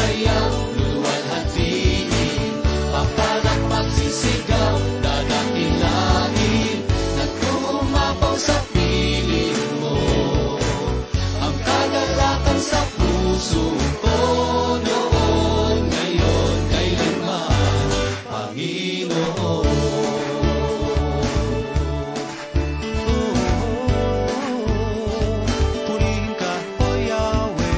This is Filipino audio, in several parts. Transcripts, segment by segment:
sayaw, luluwalhatiin, papad at magsisigaw, dadakilain, nag-uumapaw sa piling mo. Ang kagalakan sa puso ko noon, ngayon, kailanman, Panginoon. Purihin ka, O Yahweh.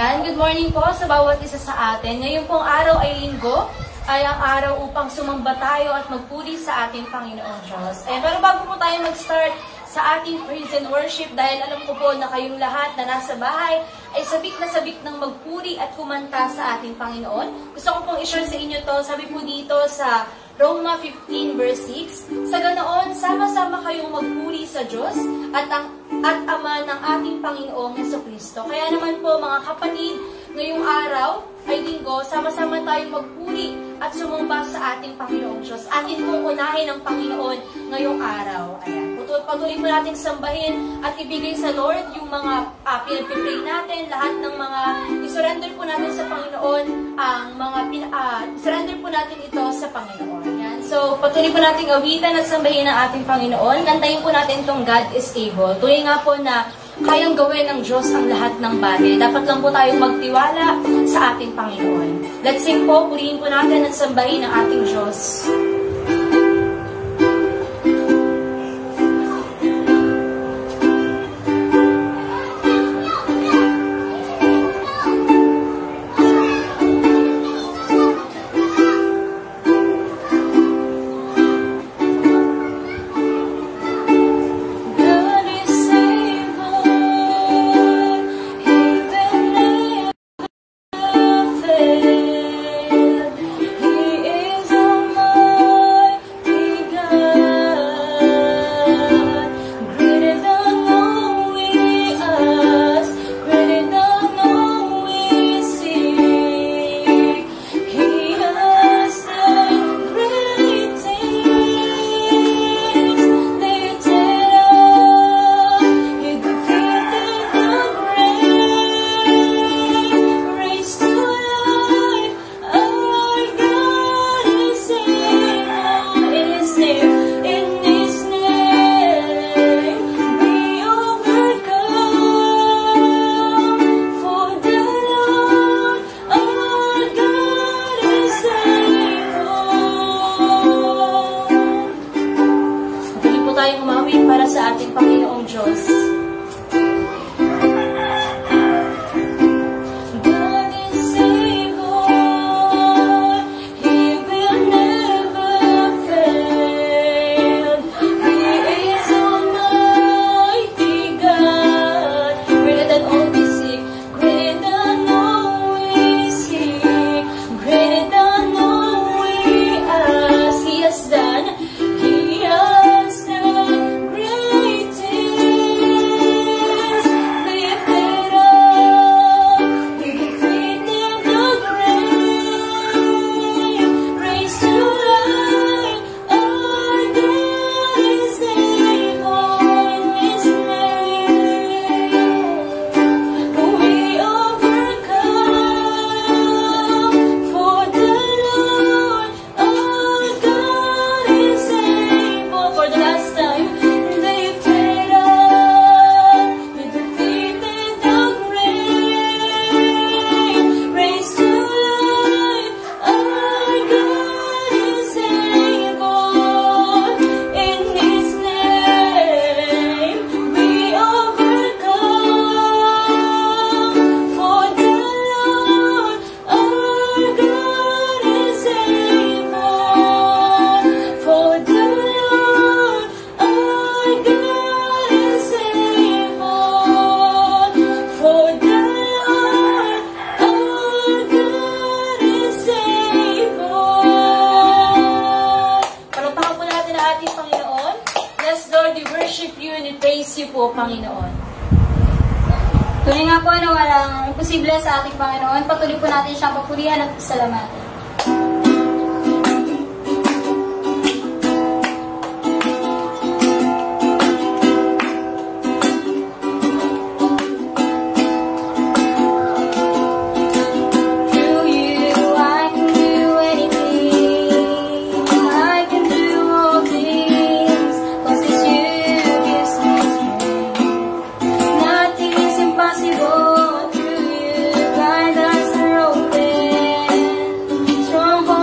Ayan, good morning po sa bawat isa sa atin. Ngayon pong araw ay linggo, ay ang araw upang sumamba tayo at magpuri sa ating Panginoong Diyos. Pero bago po tayo mag-start sa ating praise and worship, dahil alam ko po na kayong lahat na nasa bahay ay sabik ng magpuri at kumanta sa ating Panginoon. Gusto ko pong i-share sa inyo to, sabi po dito sa Roma 15 verse 6, sa ganoon, sama-sama kayong magpuri sa Diyos at Ama ng ating Panginoong Jesucristo. Kaya naman po mga kapatid, ngayong araw ay linggo, sama-sama tayong magpuri at sumamba sa ating Panginoong Diyos. Atin pong unahin ang Panginoon ngayong araw. Ayan. Patuloy po natin sambahin at ibigay sa Lord yung mga pinag-pray natin, lahat ng mga isurrender po natin sa Panginoon, ang mga surrender po natin ito sa Panginoon. Ayan. So, patuloy po natin awitan at sambahin ang ating Panginoon. Kantayin po natin itong God is able. Tuloy nga po na kayang gawin ng Diyos ang lahat ng bagay. Dapat lang po tayong magtiwala sa ating Panginoon. Let's sing po, purihin po natin at sambahin ang ating Diyos. Panginoon. Tunay nga po na walang imposible sa ating Panginoon. Patuloy po natin siyang papurihan at pasalamatan. Stronghold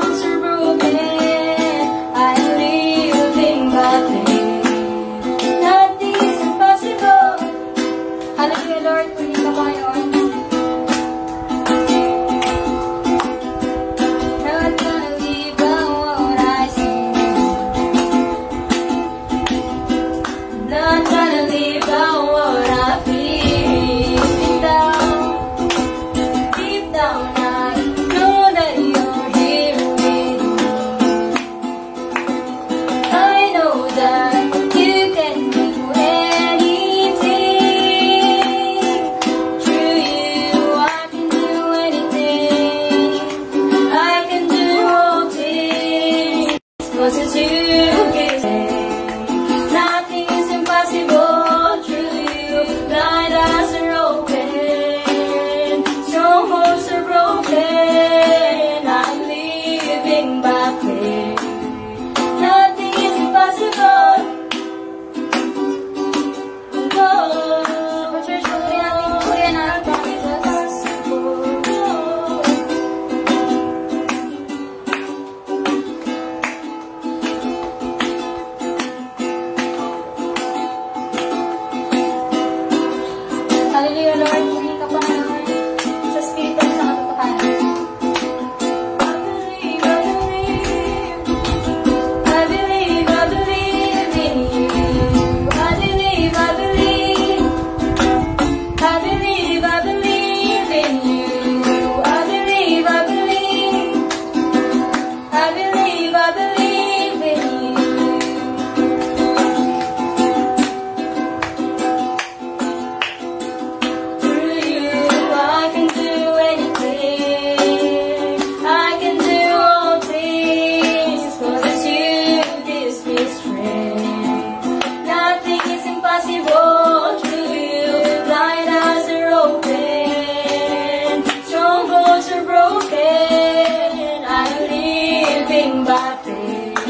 can. I'm living by faith.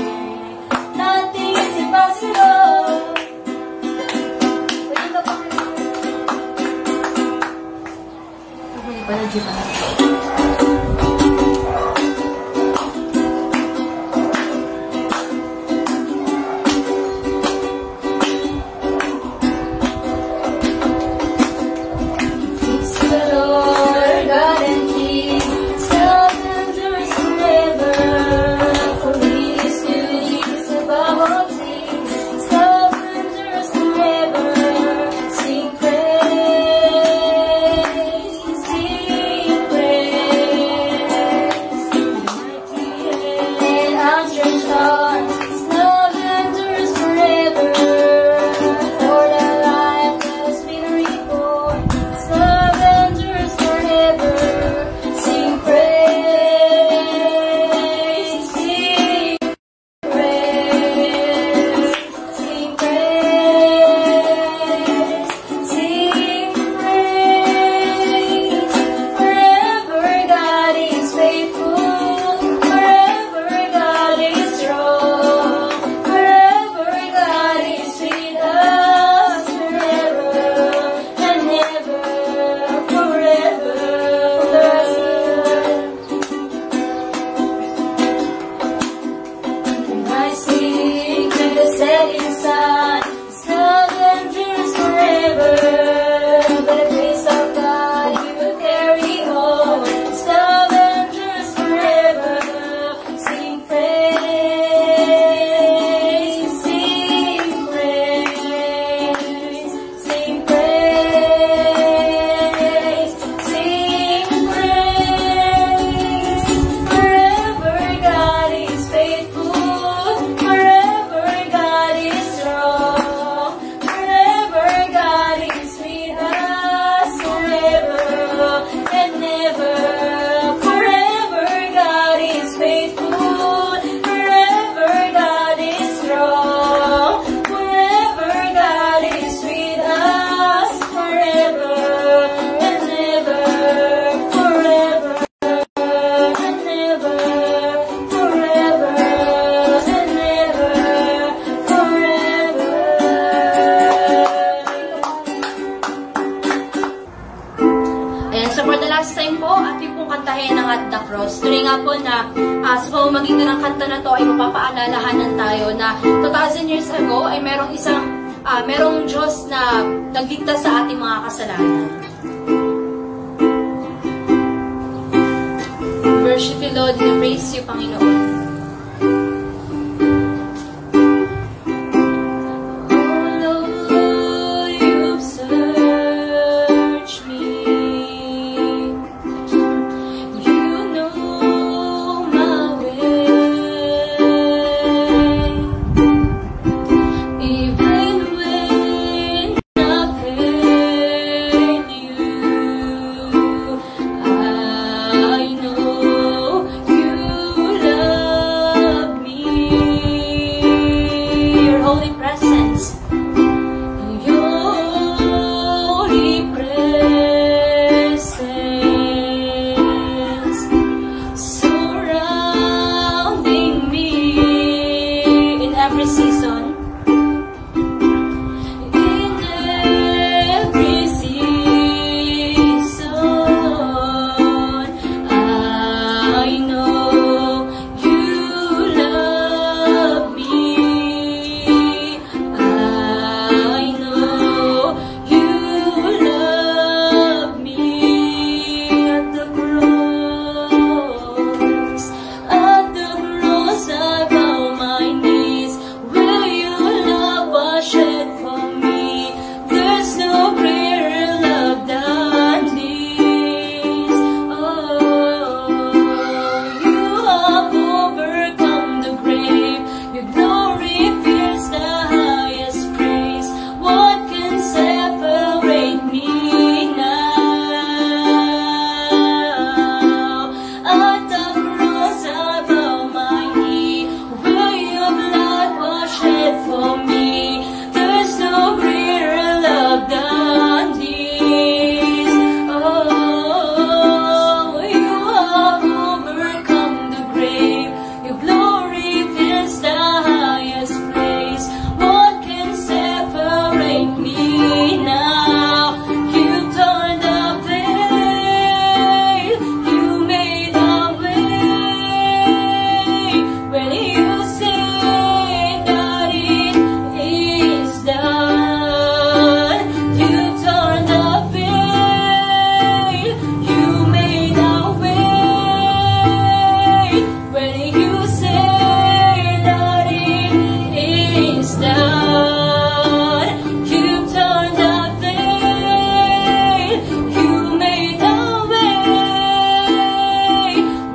Nothing is impossible. Pwede ka pa rin. Pwede pala, di ba? Tuloy nga po na sa pamamagitan ng kanta na to ay mapapaalalahanan tayo na 2,000 years ago ay merong Diyos na nagligtas sa ating mga kasalanan. Worship you, Lord, and praise you, Panginoon. I know you love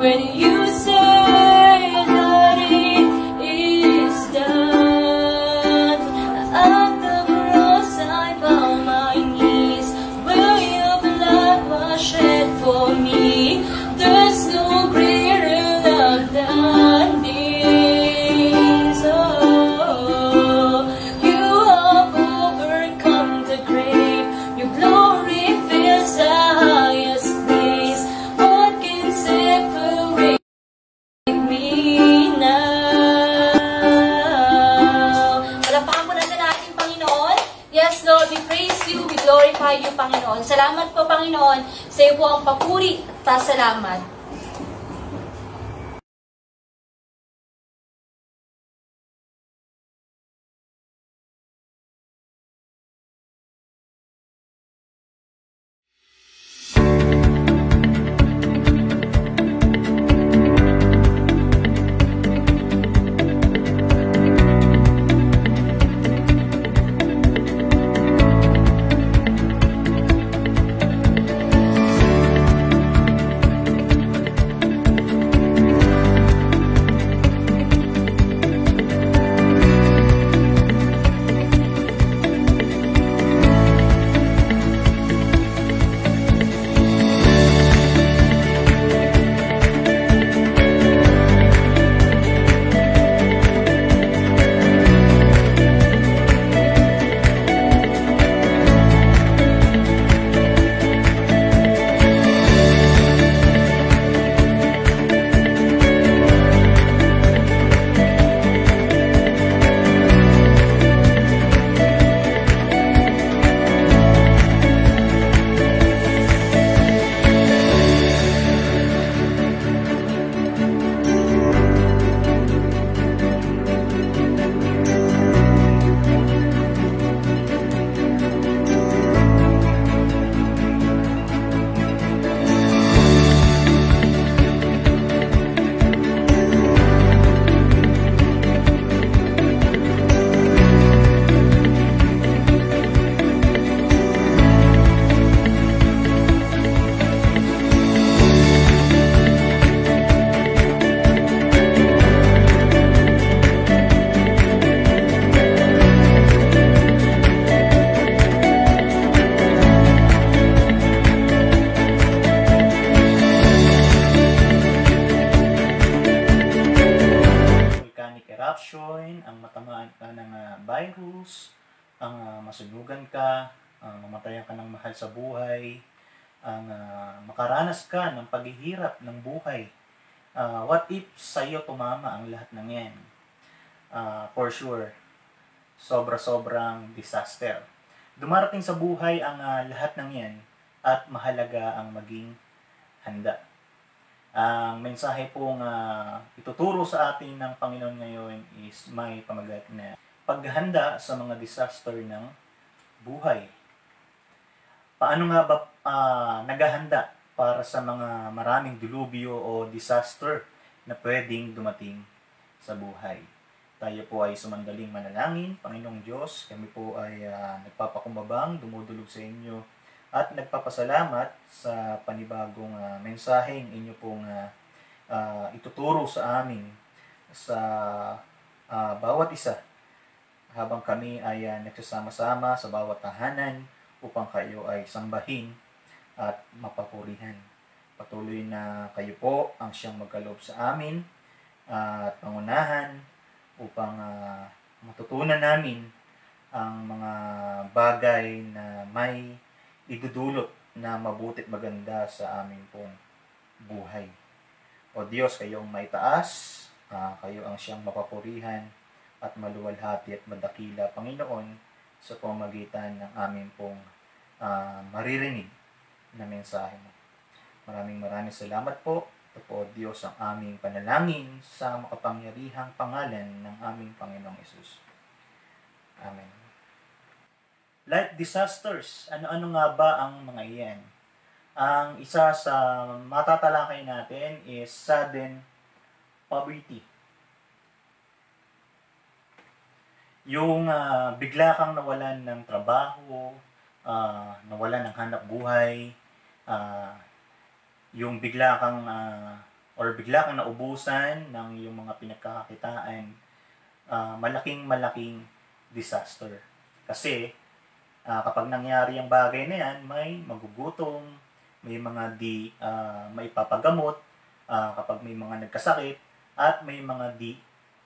when you say that it is done. At the cross I bow my knees, where your blood was shed for me. There's no greater love than this. Oh, you have overcome the grave. Your glory fills the highest place. What can separate me now? Palakpakan po natin ang ating Panginoon. Yes, Lord, we praise you, we glorify you, Panginoon. Salamat po, Panginoon, sa iyo po ang papuri at pasalamat. ang matamaan ka ng virus, ang masunugan ka, mamatayan ka ng mahal sa buhay, ang makaranas ka ng paghihirap ng buhay. What if sa iyo tumama ang lahat ng yan? For sure, sobra-sobrang disaster. Dumarating sa buhay ang lahat ng yan at mahalaga ang maging handa. Ang mensahe pong ituturo sa atin ng Panginoon ngayon is may pamagat na paghahanda sa mga disaster ng buhay. Paano nga ba naghahanda para sa mga maraming dilubyo o disaster na pwedeng dumating sa buhay? Tayo po ay sumandaling manalangin. Panginoong Diyos, kami po ay nagpapakumbabang, dumudulog sa inyo at nagpapasalamat sa panibagong mensaheng inyo pong ituturo sa amin sa bawat isa habang kami ay nagsasama-sama sa bawat tahanan upang kayo ay sambahin at mapapurihan. Patuloy na kayo po ang siyang magkaloob sa amin at pangunahan upang matutunan namin ang mga bagay na may idudulot na mabuti at maganda sa aming pong buhay. O Diyos, kayong may taas, kayo ang siyang mapapurihan at maluwalhati at madakila, Panginoon, sa pamamagitan ng aming pong maririnig na mensahe mo. Maraming salamat po. Ito po, Diyos, ang aming panalangin sa makapangyarihang pangalan ng aming Panginoong Hesus. Amen. Life disasters, ano-ano nga ba ang mga iyan? Ang isa sa matatalakay natin is sudden poverty. Yung bigla kang nawalan ng trabaho, nawalan ng hanap buhay, yung bigla kang or bigla kang naubusan ng iyong mga pinagkakakitaan, malaking disaster. Kasi kapag nangyari ang bagay na yan, may magugutom, may mga di maipapagamot, kapag may mga nagkasakit, at may mga di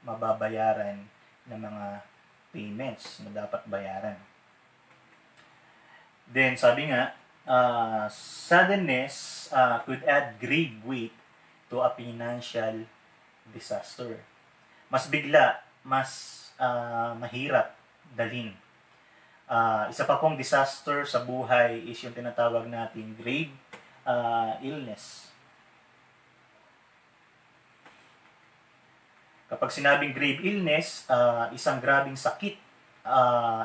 mababayaran na mga payments na dapat bayaran. Then, sabi nga, suddenness could add grave weight to a financial disaster. Mas bigla, mas mahirap dalhin. Isa pa pong disaster sa buhay is yung tinatawag nating grave illness. Kapag sinabing grave illness, isang grabing sakit.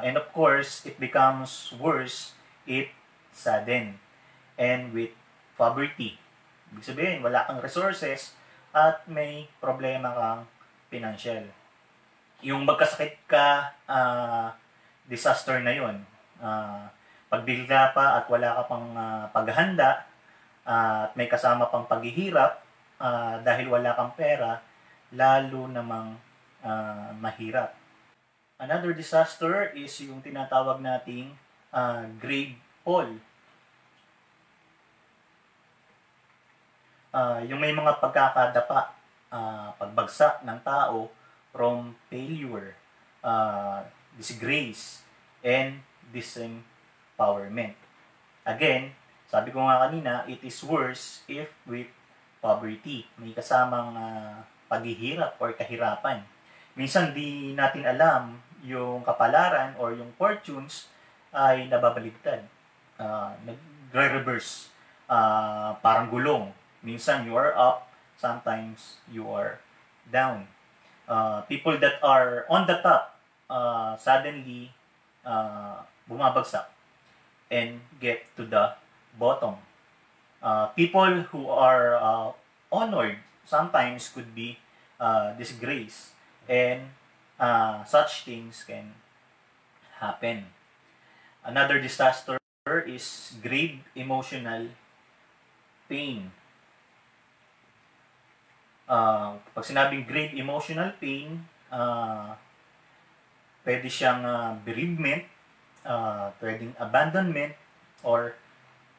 And of course, it becomes worse if sudden and with poverty. Ibig sabihin, wala kang resources at may problema kang financial. Yung magkasakit ka, disaster na yun. Pagbigla pa at wala ka pang paghahanda at may kasama pang paghihirap dahil wala kang pera, lalo namang mahirap. Another disaster is yung tinatawag nating grave fall. Yung may mga pagkakadapa, pagbagsak ng tao from failure, disgrace, and disempowerment. Again, sabi ko nga kanina, it is worse if with poverty. May kasamang paghihirap or kahirapan. Minsan di natin alam yung kapalaran or yung fortunes ay nababaligtad. Nagre-reverse. Parang gulong. Minsan you are up, sometimes you are down. People that are on the top suddenly bumabagsak and get to the bottom. People who are honored sometimes could be disgraced, and such things can happen. Another disaster is grave emotional pain. Pag sinabing grave emotional pain, pwede siyang bereavement, pwedeng abandonment, or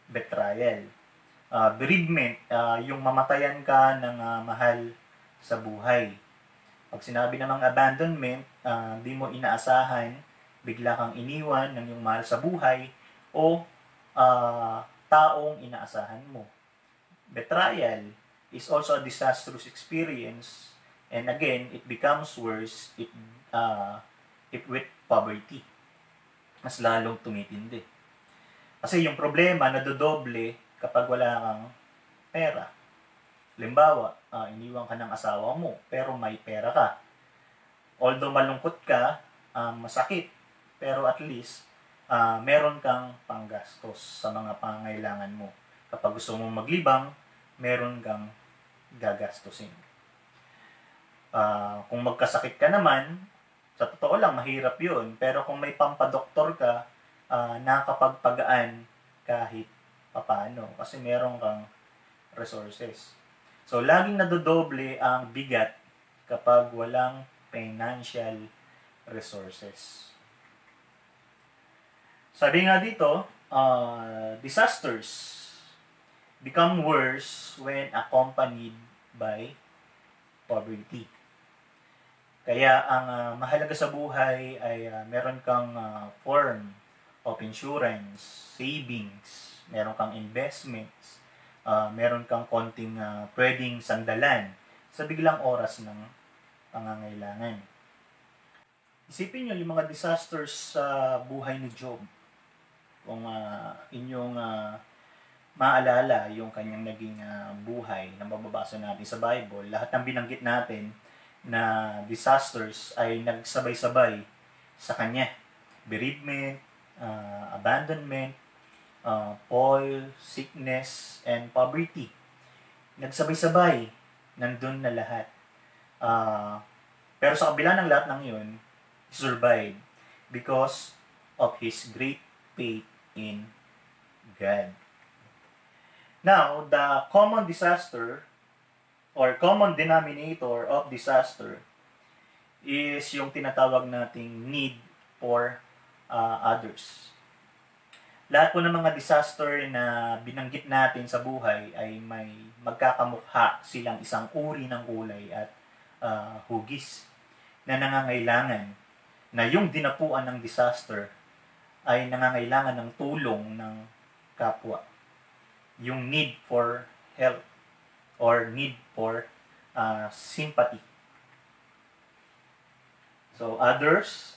betrayal. Bereavement, yung mamatayan ka ng mahal sa buhay. Pag sinabi namang abandonment, di mo inaasahan, bigla kang iniwan ng yung mahal sa buhay o taong inaasahan mo. Betrayal is also a disastrous experience, and again, it becomes worse if with poverty. Mas lalong tumitindi. Kasi yung problema nadodoble kapag wala kang pera. Halimbawa, iniwan ka ng asawa mo, pero may pera ka. Although malungkot ka, masakit, pero at least, meron kang panggastos sa mga pangangailangan mo. Kapag gusto mong maglibang, meron kang gagastusin. Kung magkasakit ka naman, sa totoo lang, mahirap yun. Pero kung may pampadoktor ka, nakakapagpagaan kahit papaano. Kasi meron kang resources. So, laging nadodoble ang bigat kapag walang financial resources. Sabi nga dito, disasters become worse when accompanied by poverty. Kaya ang mahalaga sa buhay ay meron kang form of insurance, savings, meron kang investments, meron kang konting pwedeng sandalan sa biglang oras ng pangangailangan. Isipin nyo yung mga disasters sa buhay ni Job. Kung inyong maalala yung kanyang naging buhay na mababasa natin sa Bible, lahat ng binanggit natin na disasters ay nagsabay-sabay sa kanya. Bereavement, abandonment, fall, sickness, and poverty. Nagsabay-sabay, nandun na lahat. Pero sa kabila ng lahat ng yun, he survived because of his great faith in God. Now, the common disaster or common denominator of disaster is yung tinatawag nating need for others. Lahat po ng mga disaster na binanggit natin sa buhay ay may magkakamukha silang isang uri ng kulay at hugis na nangangailangan na yung dinapuan ng disaster ay nangangailangan ng tulong ng kapwa. Yung need for help or need for sympathy. So, others,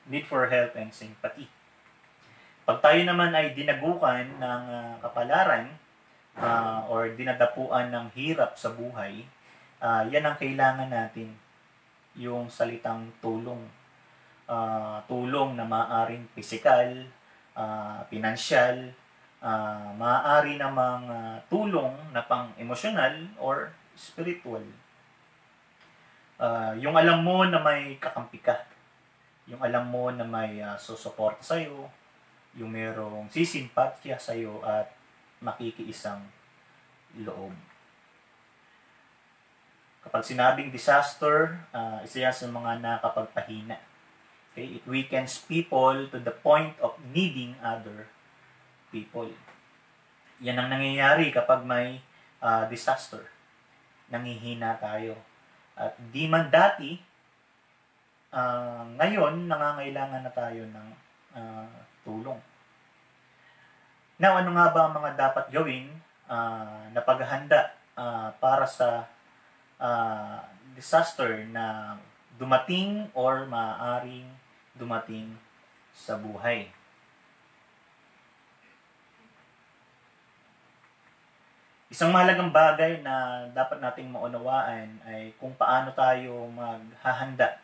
need for help and sympathy. Pag tayo naman ay dinagukan ng kapalaran or dinadapuan ng hirap sa buhay, yan ang kailangan natin, yung salitang tulong. Tulong na maaaring pisikal, pinansyal, maaari namang tulong na pang-emosyonal or spiritual. Yung alam mo na may kakampi ka, yung alam mo na may susuporta sa'yo, yung merong sisimpatya sa'yo at makikiisang loob. Kapag sinabing disaster, isa yan sa mga nakapagpahina. Okay? It weakens people to the point of needing other people. Yan ang nangyayari kapag may disaster. Nangihina tayo. At di man dati, ngayon, nangangailangan na tayo ng tulong. Now, ano nga ba ang mga dapat gawin na paghahanda para sa disaster na dumating or maaaring dumating sa buhay? Isang mahalagang bagay na dapat nating maunawaan ay kung paano tayo maghahanda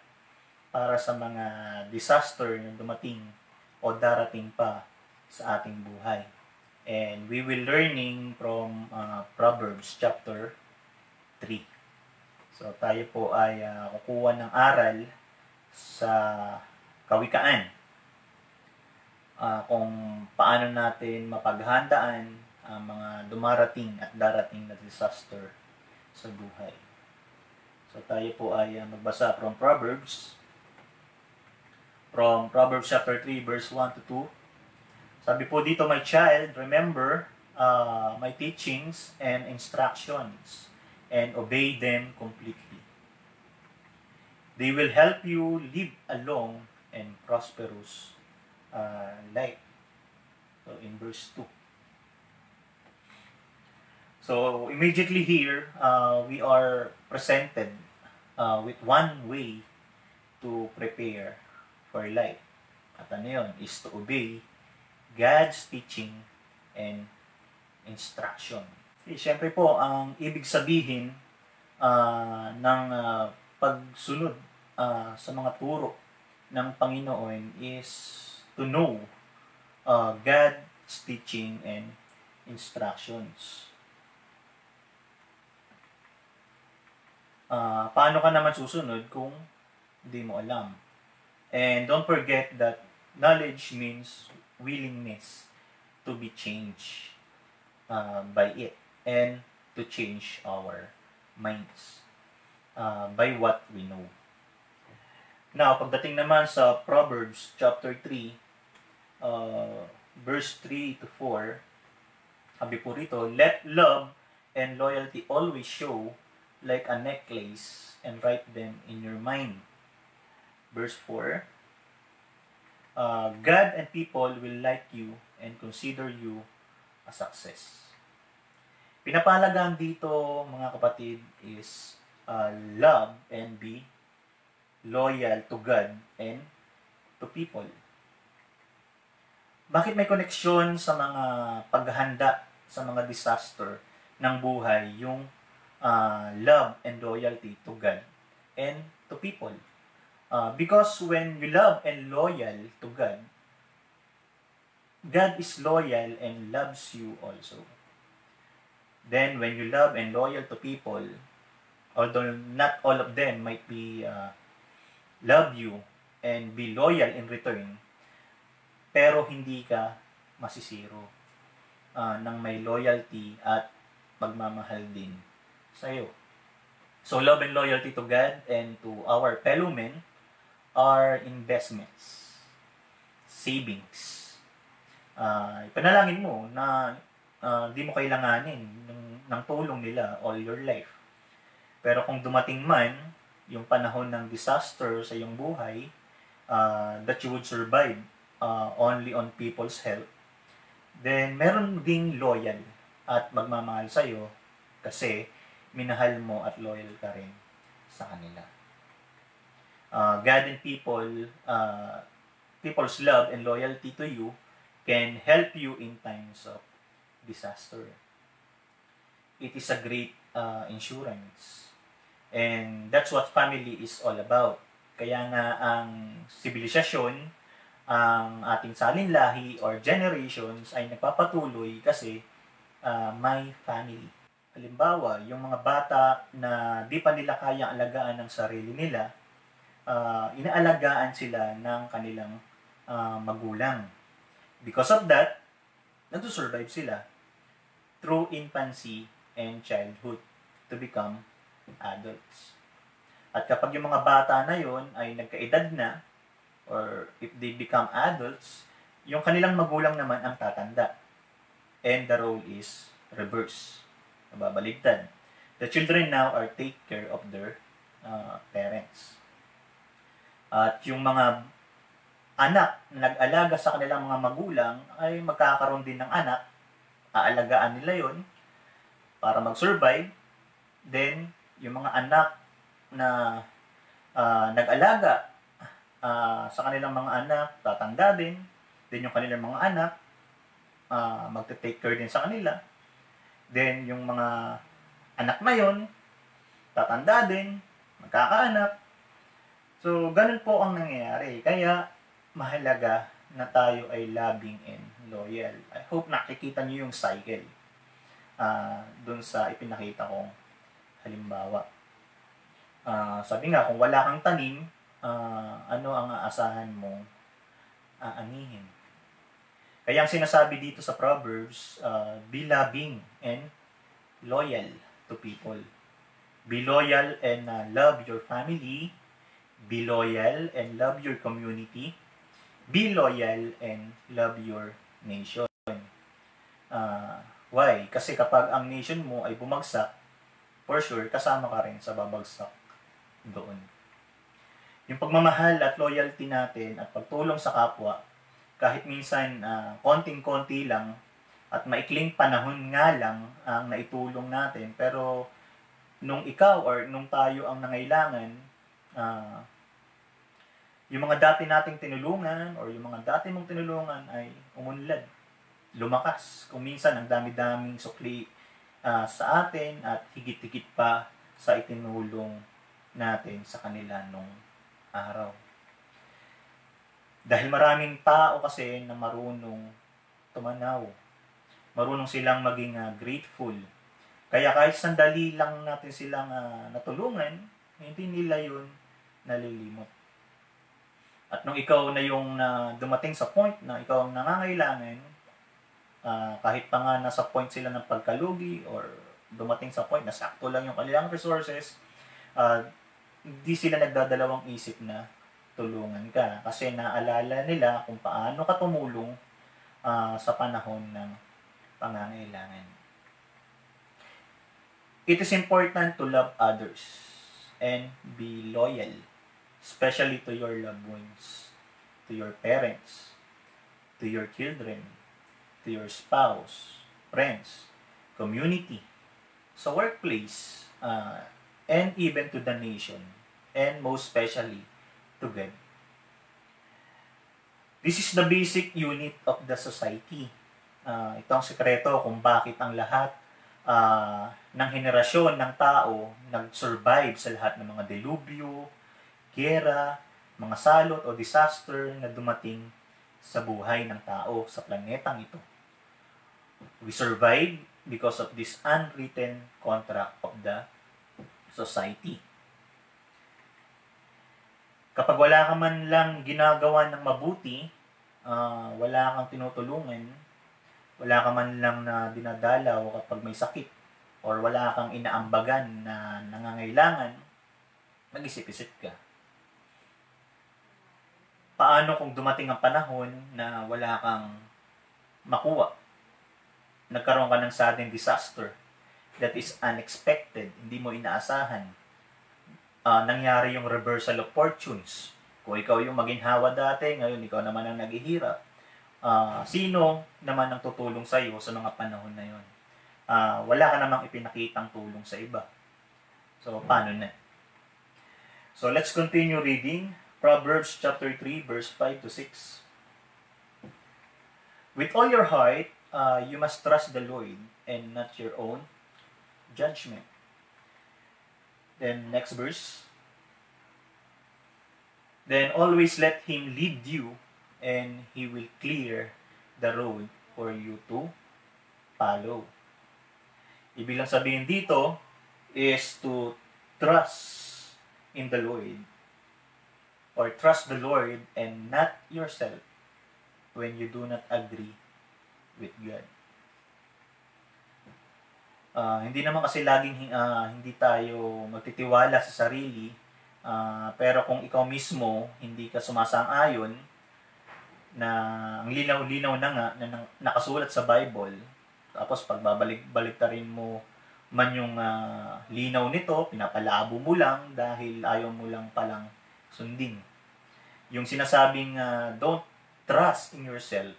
para sa mga disaster na dumating o darating pa sa ating buhay. And we will learning from Proverbs chapter 3. So tayo po ay kukuha ng aral sa kawikaan kung paano natin mapaghandaan ang mga dumarating at darating na disaster sa buhay. So tayo po ay magbasa from Proverbs chapter 3 verse 1 to 2. Sabi po dito, my child, remember my teachings and instructions and obey them completely. They will help you live a long and prosperous life. So in verse 2. So, immediately here, we are presented with one way to prepare for life. At ano yun? Is to obey God's teaching and instruction. Siyempre po, ang ibig sabihin ng pagsunod sa mga turo ng Panginoon is to know God's teaching and instructions. Paano ka naman susunod kung hindi mo alam? And don't forget that knowledge means willingness to be changed by it and to change our minds by what we know. Now, pagdating naman sa Proverbs chapter 3, verse 3 to 4, sabi po rito, let love and loyalty always show like a necklace and write them in your mind. Verse 4, God and people will like you and consider you a success. Pinapahalagaan dito, mga kapatid, is love and be loyal to God and to people. Bakit may koneksyon sa mga paghahanda sa mga disaster ng buhay yung love and loyalty to God and to people? Because when you love and loyal to God, God is loyal and loves you also. Then when you love and loyal to people, although not all of them might be love you and be loyal in return, pero hindi ka masisiro ng may loyalty at pagmamahal din sa iyo. So love and loyalty to God and to our fellow men are investments, savings. Ipanalangin mo na di mo kailanganin ng tulong nila all your life. Pero kung dumating man yung panahon ng disaster sa iyong buhay, that you would survive only on people's help, then meron ding loyal at magmamahal sa iyo kasi minahal mo at loyal ka rin sa kanila. God and people's love and loyalty to you can help you in times of disaster. It is a great insurance. And that's what family is all about. Kaya nga ang sibilisasyon, ang ating salinlahi or generations ay nagpapatuloy kasi may family. Halimbawa, yung mga bata na di pa nila kayang alagaan ng sarili nila, inaalagaan sila ng kanilang magulang. Because of that, nag-survive sila through infancy and childhood to become adults. At kapag yung mga bata na yon ay nagkaedad na, or if they become adults, yung kanilang magulang naman ang tatanda. And the role is reverse. Nababaligtad. The children now are take care of their parents. At yung mga anak na nag-alaga sa kanilang mga magulang ay magkakaroon din ng anak. Aalagaan nila yon para mag-survive. Then, yung mga anak na nag-alaga sa kanilang mga anak, tatanda din. Then, yung kanilang mga anak, magte-take care din sa kanila. Then, yung mga anak na yon, tatanda din, magkakaanak. So, ganun po ang nangyayari. Kaya, mahalaga na tayo ay loving and loyal. I hope nakikita nyo yung cycle dun sa ipinakita kong halimbawa. Sabi nga, kung wala kang tanim, ano ang aasahan mong aanihin? Kaya ang sinasabi dito sa Proverbs, be loving and loyal to people. Be loyal and love your family. Be loyal and love your community. Be loyal and love your nation. Why? Kasi kapag ang nation mo ay bumagsak, for sure, kasama ka rin sa babagsak doon. Yung pagmamahal at loyalty natin at pagtulong sa kapwa, kahit minsan konting-konti lang at maikling panahon nga lang ang naitulong natin, pero nung ikaw or nung tayo ang nangailangan, yung mga dati nating tinulungan or yung mga dati mong tinulungan ay umunlad, lumakas. Kung minsan ang dami-daming sukli sa atin at higit-higit pa sa itinulong natin sa kanila nung araw. Dahil maraming tao kasi na marunong tumanaw. Marunong silang maging grateful. Kaya kahit sandali lang natin silang natulungan, hindi nila yun nalilimot. At nung ikaw na yung dumating sa point na ikaw ang nangangailangan, kahit pa nga nasa point sila ng pagkalugi or dumating sa point na sakto lang yung kanilang resources, hindi sila nagdadalawang isip na tulungan ka. Kasi naalala nila kung paano ka tumulong sa panahon ng pangangailangan. It is important to love others and be loyal, especially to your loved ones, to your parents, to your children, to your spouse, friends, community, sa workplace, and even to the nation, and most especially to God. This is the basic unit of the society. Ito ang sekreto kung bakit ang lahat ng henerasyon ng tao nag-survive sa lahat ng mga delubyo, gera, mga salot o disaster na dumating sa buhay ng tao sa planetang ito. We survive because of this unwritten contract of the society. Kapag wala ka man lang ginagawa ng mabuti, wala kang tinutulungan, wala ka man lang na dinadalaw kapag may sakit, or wala kang inaambagan na nangangailangan, mag-isip-isip ka. Paano kung dumating ang panahon na wala kang makuha? Nagkaroon ka ng sudden disaster that is unexpected, hindi mo inaasahan. Nangyari yung reversal of fortunes. Kung ikaw yung maginhawa dati, ngayon ikaw naman ang naghihirap. Sino naman ang tutulong sa iyo sa mga panahon na yon? Wala ka namang ipinakitang tulong sa iba. So, paano na? So, let's continue reading Proverbs chapter 3, verse 5 to 6. With all your heart, you must trust the Lord and not your own judgment. Then, next verse. Then always let Him lead you, and He will clear the road for you to follow. Ibig lang sabihin dito is to trust in the Lord, or trust the Lord and not yourself when you do not agree with God. Hindi naman kasi laging hindi tayo magtitiwala sa sarili, pero kung ikaw mismo hindi ka sumasang-ayon na ang linaw-linaw na nga na nakasulat sa Bible, tapos pagbabalik-balik rin mo man yung linaw nito, pinapalabo mo lang dahil ayaw mo lang palang sundin. Yung sinasabing don't trust in yourself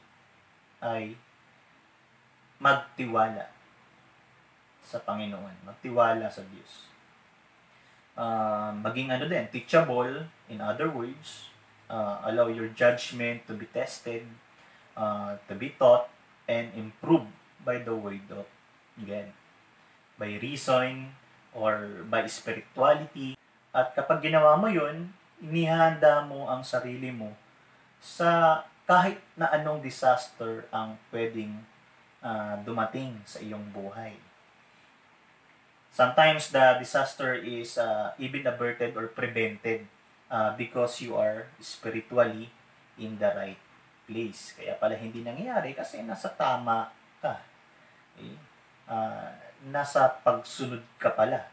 ay magtiwala sa Panginoon, magtiwala sa Diyos. Maging teachable, in other words, allow your judgment to be tested, to be taught, and improved by the word of God, by reason, or by spirituality. At kapag ginawa mo yun, inihanda mo ang sarili mo sa kahit na anong disaster ang pwedeng dumating sa iyong buhay. Sometimes the disaster is even averted or prevented because you are spiritually in the right place. Kaya pala hindi nangyayari kasi nasa tama ka. Okay? Nasa pagsunod ka pala.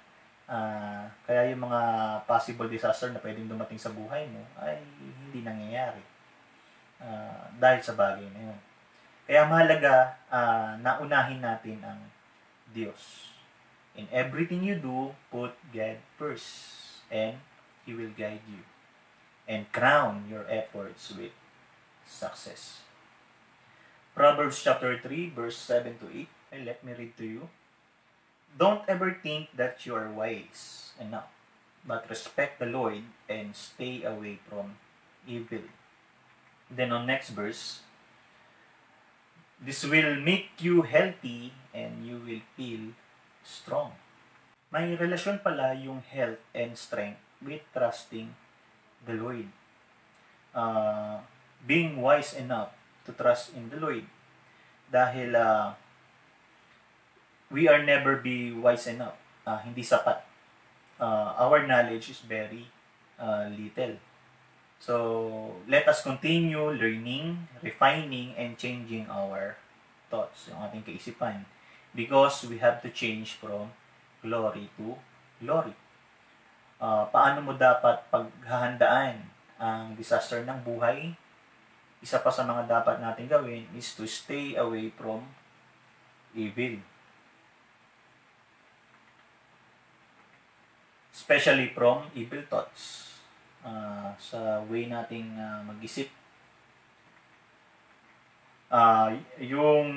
Kaya yung mga possible disaster na pwedeng dumating sa buhay mo ay hindi nangyayari dahil sa bagay na yun. Kaya mahalaga naunahin natin ang Diyos. In everything you do, put God first, and He will guide you and crown your efforts with success. Proverbs chapter 3, verse 7 to 8. And let me read to you. Don't ever think that you are wise enough, but respect the Lord and stay away from evil. Then on next verse, this will make you healthy and you will feel strong. May relasyon pala yung health and strength with trusting the Lord. Being wise enough to trust in the Lord. Dahil we are never be wise enough. Hindi sapat. Our knowledge is very little. So, let us continue learning, refining, and changing our thoughts, yung ating kaisipan. Because we have to change from glory to glory. Paano mo dapat paghahandaan ang disaster ng buhay? Isa pa sa mga dapat natin gawin is to stay away from evil. Especially from evil thoughts. Sa way nating mag-isip. Yung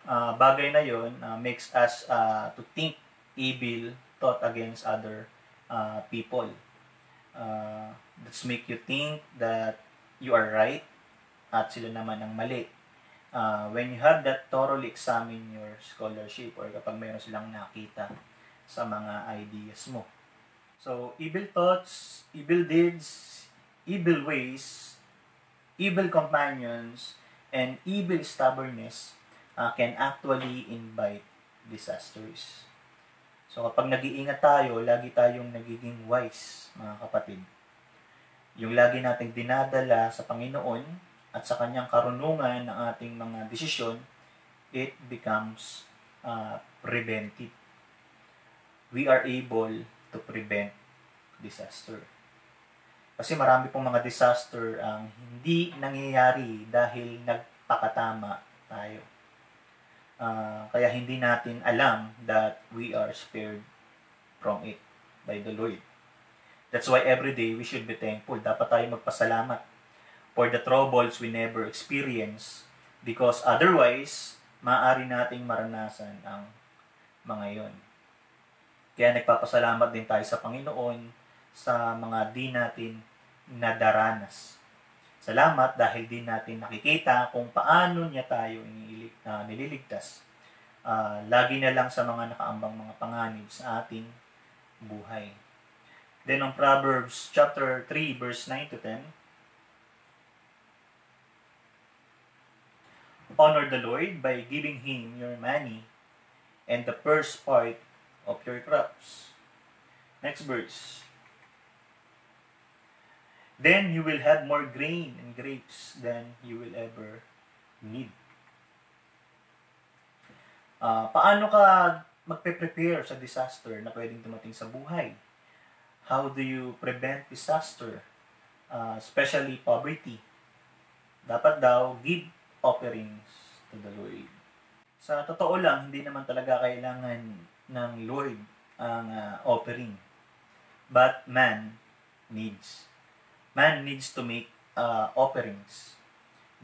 bagay na yon makes us to think evil thought against other people. Let's make you think that you are right at sila naman ang mali. When you have that thoroughly examine your scholarship or kapag mayroon silang nakita sa mga ideas mo. So, evil thoughts, evil deeds, evil ways, evil companions, and evil stubbornness can actually invite disasters. So kapag nag-iingat tayo, lagi tayong nagiging wise, mga kapatid. Yung lagi nating dinadala sa Panginoon at sa Kanyang karunungan ng ating mga desisyon, it becomes preventive. we are able to prevent disaster. Kasi marami pong mga disaster ang hindi nangyayari dahil nagpakatama tayo. Kaya hindi natin alam that we are spared from it by the Lord. That's why every day we should be thankful. Dapat tayo magpasalamat for the troubles we never experience, because otherwise, maaari nating maranasan ang mga yon. Kaya nagpapasalamat din tayo sa Panginoon sa mga di natin nadaranas. Salamat dahil di natin nakikita kung paano niya tayo nililigtas. Lagi na lang sa mga nakaambang mga panganib sa ating buhay. Then on Proverbs chapter 3 verse 9 to 10, honor the Lord by giving Him your money and the first part of your crops. Next verse. Then you will have more grain and grapes than you will ever need. Paano ka magpe-prepare sa disaster na pwedeng dumating sa buhay? How do you prevent disaster? Especially poverty. Dapat daw give offerings to the Lord. Sa totoo lang, hindi naman talaga kailangan ng Lord ang offering. But man needs to make offerings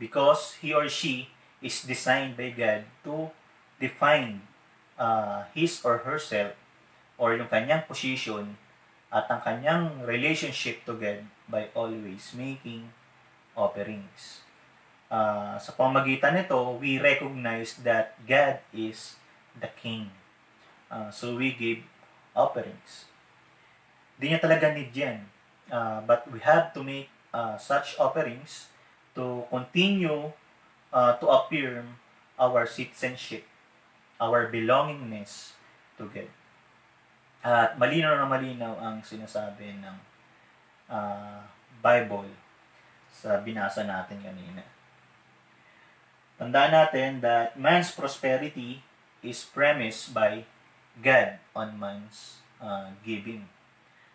because he or she is designed by God to define his or herself or yung kanyang position at ang kanyang relationship to God by always making offerings. Sa pamamagitan nito, we recognize that God is the King. So we give offerings. Di niya talaga need yan. But we have to make such offerings to continue to affirm our citizenship, our belongingness to God. At malinaw na malinaw ang sinasabi ng Bible sa binasa natin kanina. Tandaan natin that man's prosperity is premised by God on man's giving.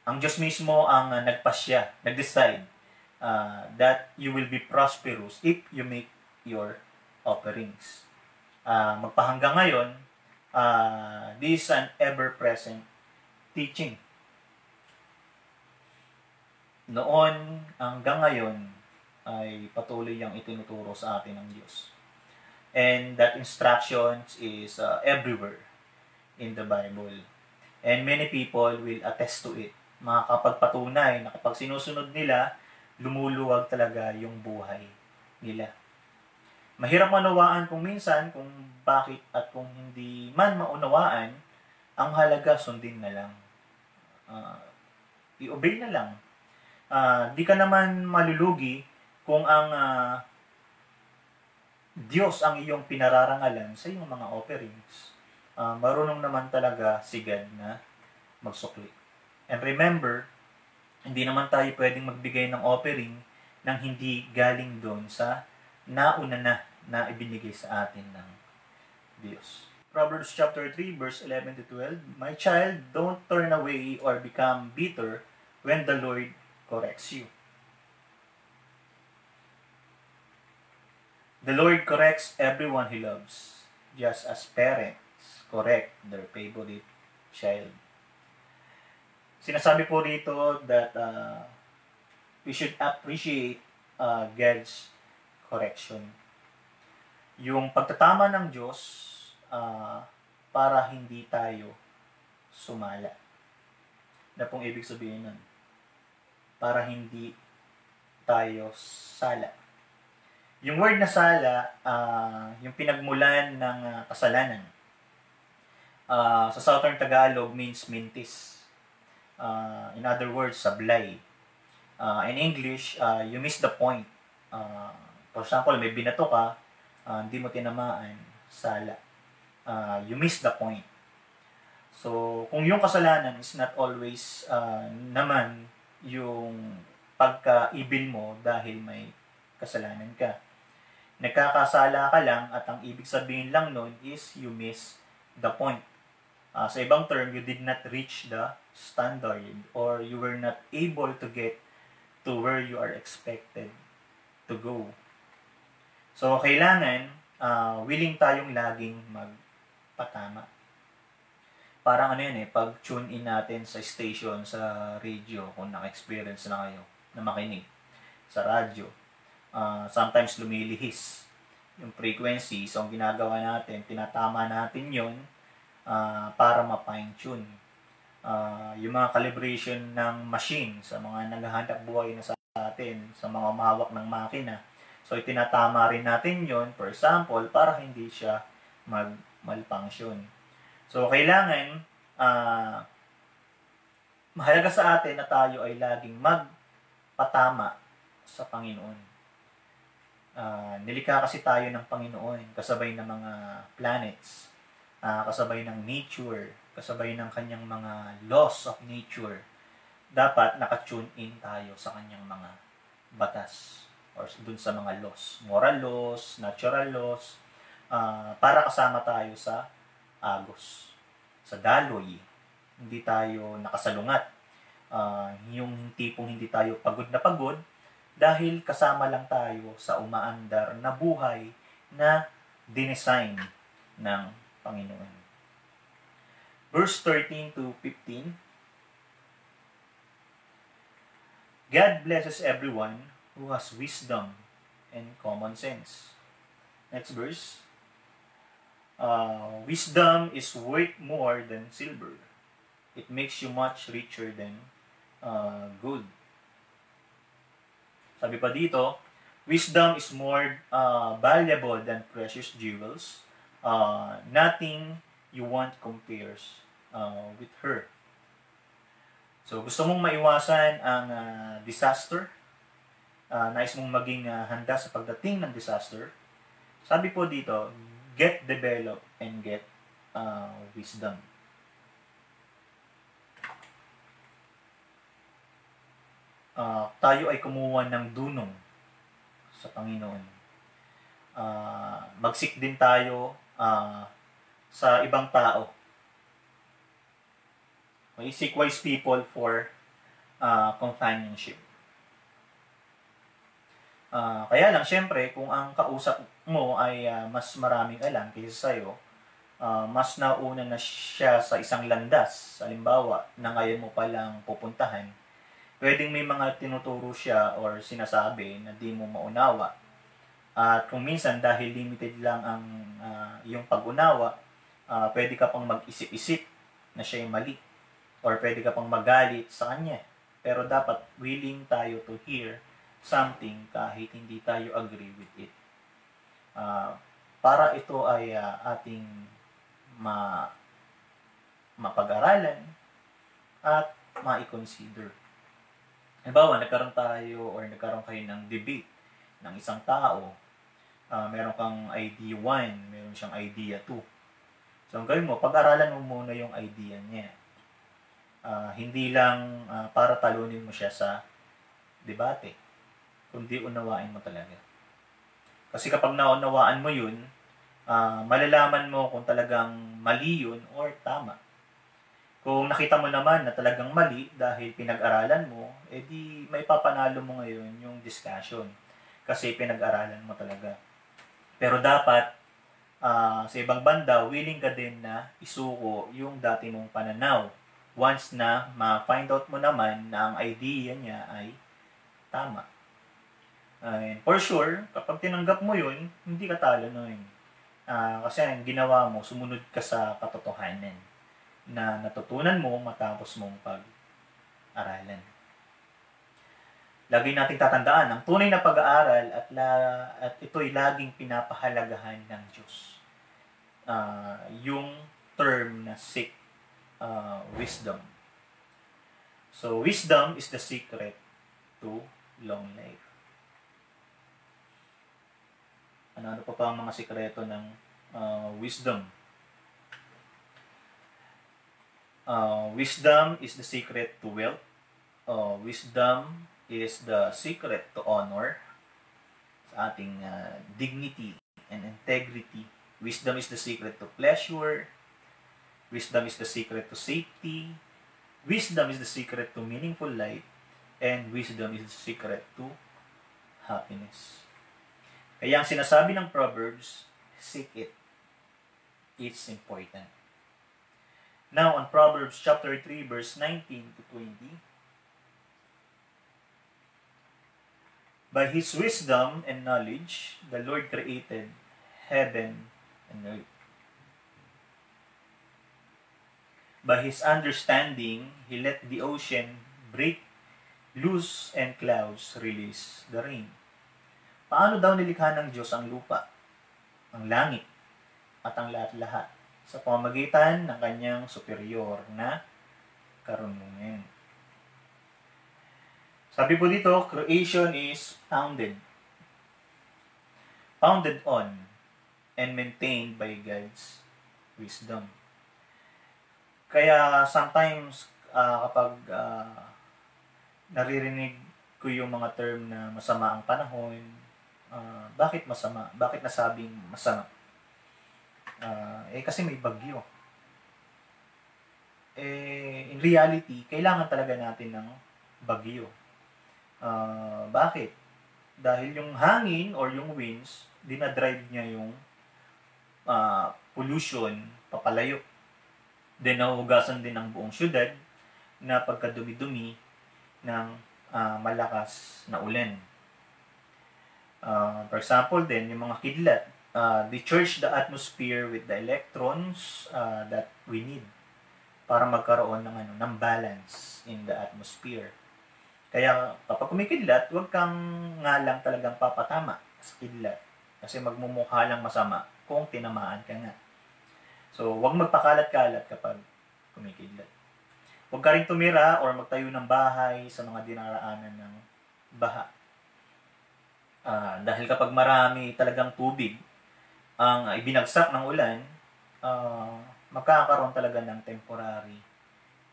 Ang Diyos mismo ang nag-decide that you will be prosperous if you make your offerings. Magpahanggang ngayon, this is an ever-present teaching. Noon hanggang ngayon ay patuloy ang itinuturo sa atin ng Diyos. And that instructions is everywhere in the Bible. And many people will attest to it. Makakapagpatunay na kapag sinusunod nila, lumuluwag talaga yung buhay nila. Mahirap manawaan kung minsan, kung bakit at kung hindi man maunawaan, ang halaga sundin na lang. I-obey na lang. Di ka naman malulugi kung ang Diyos ang iyong pinararangalan sa iyong mga offerings. Marunong naman talaga si God na magsukli. And remember, hindi naman tayo pwedeng magbigay ng offering nang hindi galing doon sa nauna na ibinigay sa atin ng Diyos. Proverbs chapter 3 verse 11 to 12, my child, don't turn away or become bitter when the Lord corrects you. The Lord corrects everyone He loves, just as parents correct their favorite child. Sinasabi po rito that we should appreciate God's correction. Yung pagtatama ng Diyos para hindi tayo sumala. Na pong ibig sabihin nun? Para hindi tayo sala. Yung word na sala, yung pinagmulan ng kasalanan. Sa Southern Tagalog means mintis. In other words, sablay. In English, you miss the point. For example, may binato ka, hindi mo tinamaan, sala. You miss the point. So, kung yung kasalanan is not always naman yung pagka-ibil mo dahil may kasalanan ka. Nagkakasala ka lang at ang ibig sabihin lang nun is you miss the point. Sa ibang term, you did not reach the standard or you were not able to get to where you are expected to go. So, kailangan willing tayong laging magpatama. Parang ano yan pag tune in natin sa station, sa radio, kung naka-experience na kayo na makinig sa radyo, sometimes lumilihis yung frequency. So, ang ginagawa natin, tinatama natin yon para ma-fine-tune. Yung mga calibration ng machine sa mga naghahanap buhay na sa atin, sa mga umahawak ng makina. So, itinatama rin natin yon, for example, para hindi siya malfunction. So, kailangan mahalaga sa atin na tayo ay laging magpatama sa Panginoon. Nilikha kasi tayo ng Panginoon, kasabay ng mga planets, kasabay ng nature, kasabay ng kanyang mga laws of nature. Dapat nakatune in tayo sa kanyang mga batas or dun sa mga laws, moral laws, natural laws, para kasama tayo sa agos, sa daloy. Hindi tayo nakasalungat. Yung tipong hindi tayo pagod na pagod dahil kasama lang tayo sa umaandar na buhay na dinesign ng Panginoon. Verse 13 to 15. God blesses everyone who has wisdom and common sense. Next verse. Wisdom is worth more than silver. It makes you much richer than gold. Sabi pa dito, wisdom is more valuable than precious jewels. Nothing you want compares with her. So, gusto mong maiwasan ang disaster? Nais mong maging handa sa pagdating ng disaster? Sabi po dito, get developed and get wisdom. Tayo ay kumuha ng dunong sa Panginoon. Magsik din tayo sa ibang tao. Okay? Seek wise people for companionship. Kaya lang, syempre, kung ang kausap mo ay mas maraming alam kaysa sa'yo, mas nauna na siya sa isang landas, halimbawa, na ngayon mo palang pupuntahan, pwedeng may mga tinuturo siya or sinasabi na di mo maunawa. At kung minsan, dahil limited lang ang iyong pag-unawa, pwede ka pang mag-isip-isip na siya yung mali. Or pwede ka pang magalit sa kanya. Pero dapat willing tayo to hear something kahit hindi tayo agree with it. Para ito ay ating mapag-aralan at ma-consider. Halimbawa, nagkaroon kayo ng debate ng isang tao. Meron kang idea 1, meron siyang idea 2. So, ang gawin mo, pag-aralan mo muna yung idea niya. Hindi lang para talunin mo siya sa debate, kundi unawain mo talaga. Kasi kapag naunawaan mo yun, malalaman mo kung talagang mali yun or tama. Kung nakita mo naman na talagang mali dahil pinag-aralan mo, edi may papanalo mo ngayon yung discussion. Kasi pinag-aralan mo talaga. Pero dapat, sa ibang banda, willing ka din na isuko yung dati mong pananaw. Once na ma-find out mo naman na ang idea niya ay tama. And for sure, kapag tinanggap mo yun, hindi ka talo nun. Kasi ang ginawa mo, sumunod ka sa katotohanan na natutunan mo matapos mong pag-aralan. Lagi nating tatandaan, ang tunay na pag-aaral at ito'y laging pinapahalagahan ng Diyos. Yung term na seek wisdom. So, wisdom is the secret to long life. Ano pa ang mga sikreto ng wisdom? Wisdom is the secret to wealth. Wisdom is the secret to honor, sa ating dignity and integrity. Wisdom is the secret to pleasure. Wisdom is the secret to safety. Wisdom is the secret to meaningful life. And wisdom is the secret to happiness. Kaya ang sinasabi ng Proverbs, seek it. It's important. Now, on Proverbs chapter 3, verse 19 to 20, by His wisdom and knowledge, the Lord created heaven and earth. By His understanding, He let the ocean break loose and clouds release the rain. Paano daw nilikha ng Diyos ang lupa, ang langit, at ang lahat-lahat sa pamamagitan ng kanyang superior na karunungan? Sabi po dito, creation is founded on and maintained by God's wisdom. Kaya sometimes kapag naririnig ko yung mga term na masama ang panahon, bakit masama? Bakit nasabing masama? Kasi may bagyo. In reality, kailangan talaga natin ng bagyo. Bakit? Dahil yung hangin or yung winds, dinadrive niya yung pollution papalayo. Then, nahuhugasan din ang buong syudad na pagkadumi-dumi ng malakas na ulan. For example, then, yung mga kidlat, they charge the atmosphere with the electrons that we need para magkaroon ng balance in the atmosphere. Kaya kapag kumikidlat, huwag kang nga lang talagang papatama sa kidlat. Kasi magmumukha lang masama kung tinamaan ka nga. So, huwag magpakalat-kalat kapag kumikidlat. Huwag ka rin tumira or magtayo ng bahay sa mga dinaraanan ng baha. Dahil kapag marami talagang tubig ang ibinagsak ng ulan, magkakaroon talaga ng temporary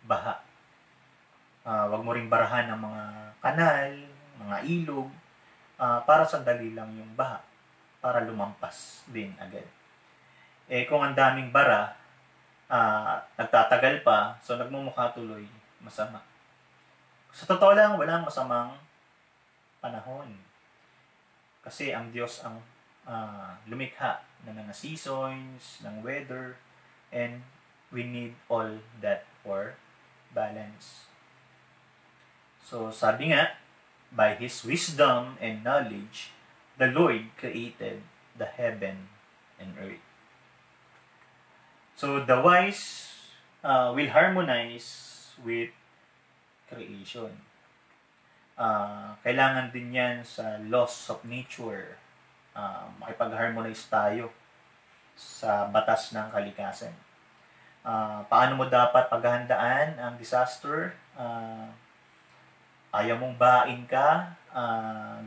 baha. Huwag mo ring barahan ng mga kanal, mga ilog, para sandali lang yung baha, para lumampas din agad. Kung ang daming bara, nagtatagal pa, so nagmumukha tuloy masama. Sa totoo lang, walang masamang panahon. Kasi ang Diyos ang lumikha ng mga seasons, ng weather, and we need all that for balance. So, sabi nga, by His wisdom and knowledge, the Lord created the heaven and earth. So, the wise will harmonize with creation. Kailangan din yan sa laws of nature. Makipag-harmonize tayo sa batas ng kalikasan. Paano mo dapat paghahandaan ang disaster? Ayaw mong bain ka,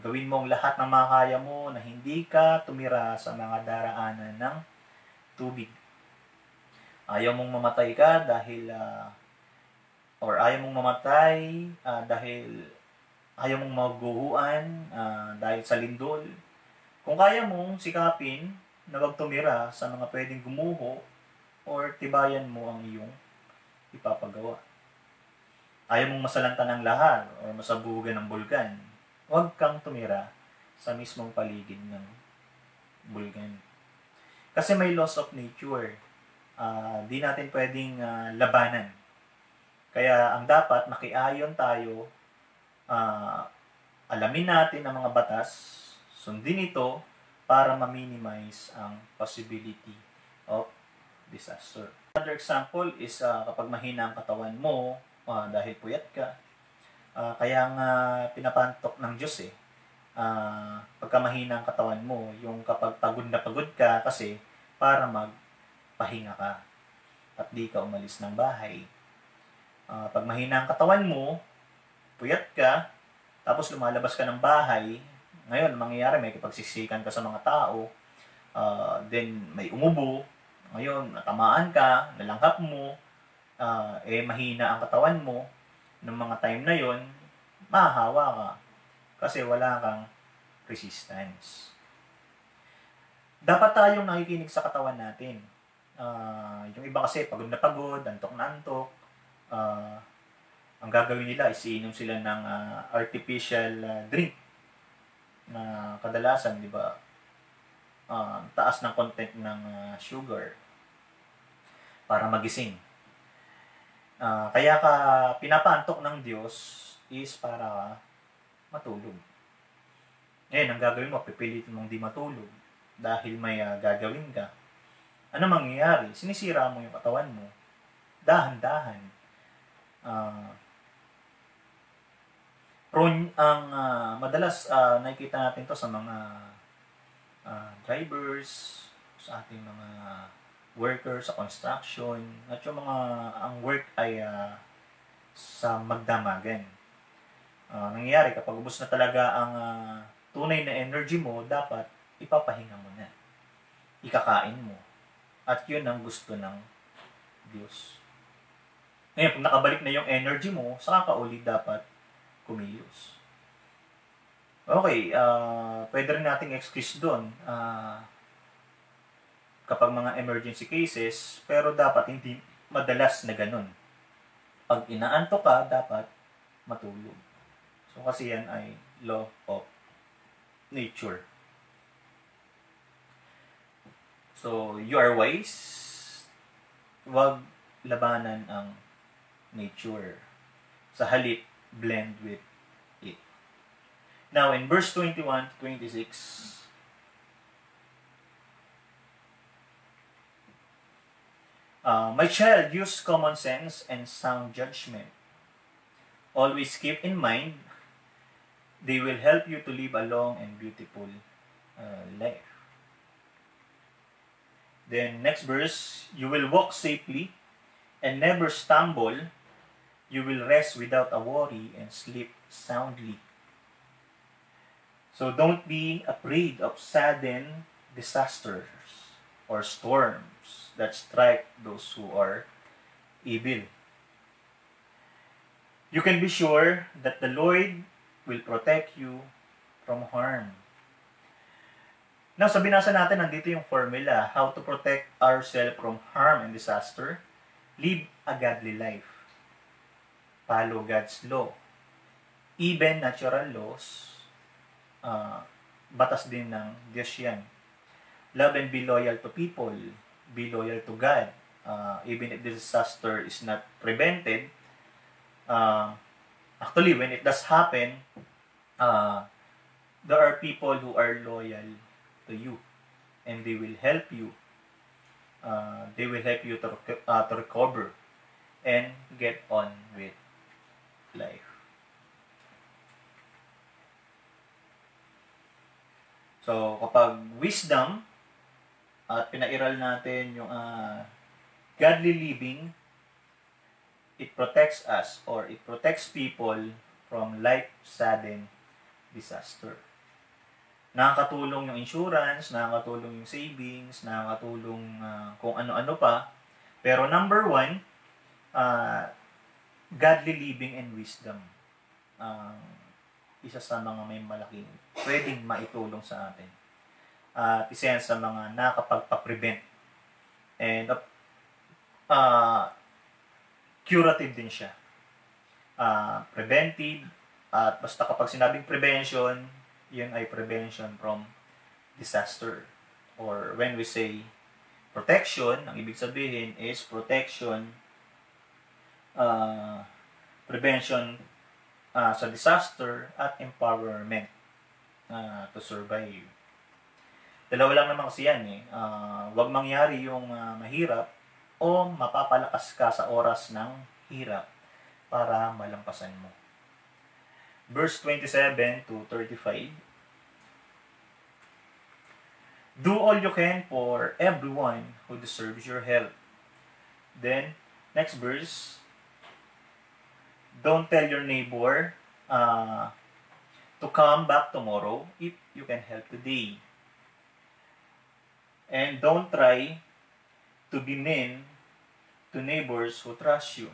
gawin mong lahat ng makakaya mo na hindi ka tumira sa mga daraanan ng tubig. Ayaw mong mamatay ka dahil ayaw mong mamatay dahil ayaw mong maguhuan dahil sa lindol. Kung kaya mong sikapin na wag tumira sa mga pwedeng gumuho or tibayan mo ang iyong ipapagawa. Ayaw mong masalanta ng lahar o masabugan ng bulkan, huwag kang tumira sa mismong paligid ng bulkan. Kasi may laws of nature. Di natin pwedeng labanan. Kaya ang dapat, makiayon tayo, alamin natin ang mga batas, sundin ito para ma-minimize ang possibility of disaster. Another example is kapag mahina ang katawan mo, dahil puyat ka, kaya nga pinapantok ng Diyos pagka mahina ang katawan mo, yung kapag pagod na pagod ka kasi para magpahinga ka at di ka umalis ng bahay. Pag mahina ang katawan mo, puyat ka, tapos lumalabas ka ng bahay, ngayon mangyayari may kipagsiksikan ka sa mga tao, then may umubo, ngayon natamaan ka, nalanghap mo, mahina ang katawan mo, ng mga time na yon, mahahawa ka kasi wala kang resistance. Dapat tayong nakikinig sa katawan natin. Yung iba kasi pagod na pagod, antok na antok. Ang gagawin nila is iinom sila ng artificial drink na kadalasan, di ba, taas ng content ng sugar para magising. Kaya ka pinapaantok ng Diyos is para matulog. Ngayon, ang gagawin mo, pipilitin mong di matulog dahil may gagawin ka. Ano mangyayari? Sinisira mo yung katawan mo. Dahan-dahan. Madalas nakikita natin to sa mga drivers, sa ating mga workers sa construction, at yung mga ang work ay sa magdamagan. Nangyayari kapag ubos na talaga ang tunay na energy mo, dapat ipapahinga mo na. Ikakain mo. At yun ang gusto ng Diyos. Ngayon, pag nakabalik na yung energy mo, saka ka ulit dapat kumilos. Okay, pwede rin nating excuse doon kapag mga emergency cases, pero dapat hindi madalas na ganun. Pag inaantok ka, dapat matulog. So kasi yan ay law of nature. So, you are wise, wag labanan ang nature. Sa halip, blend with it. Now, in verse 21 to 26, my child, use common sense and sound judgment. Always keep in mind, they will help you to live a long and beautiful life. Then, next verse, you will walk safely and never stumble. You will rest without a worry and sleep soundly. So, don't be afraid of sudden disasters or storms that strike those who are evil. You can be sure that the Lord will protect you from harm. Now, sa binasa natin, nandito yung formula, how to protect ourselves from harm and disaster. Live a godly life. Follow God's law. Even natural laws, batas din ng Diyos yan. Love and be loyal to people. Be loyal to God. Even if the disaster is not prevented, actually, when it does happen, there are people who are loyal to you, and they will help you. They will help you to recover and get on with life. So, kapag wisdom at pinairal natin yung godly living, it protects us or it protects people from life-sudden disaster. Nakakatulong yung insurance, nakakatulong yung savings, nakakatulong kung ano-ano pa. Pero number one, godly living and wisdom. Isa sa mga may malaking pwedeng maitulong sa atin. Isa yan sa mga nakapagpa-prevent. And curative din siya. Preventive. At basta kapag sinabing prevention, yun ay prevention from disaster. Or when we say protection, ang ibig sabihin is protection, prevention sa disaster, at empowerment to survive. Dalawa lang naman kasi yan eh. Huwag mangyari yung mahirap o mapapalakas ka sa oras ng hirap para malampasan mo. Verse 27 to 35. Do all you can for everyone who deserves your help. Then, next verse. Don't tell your neighbor to come back tomorrow if you can help today. And don't try to be mean to neighbors who trust you.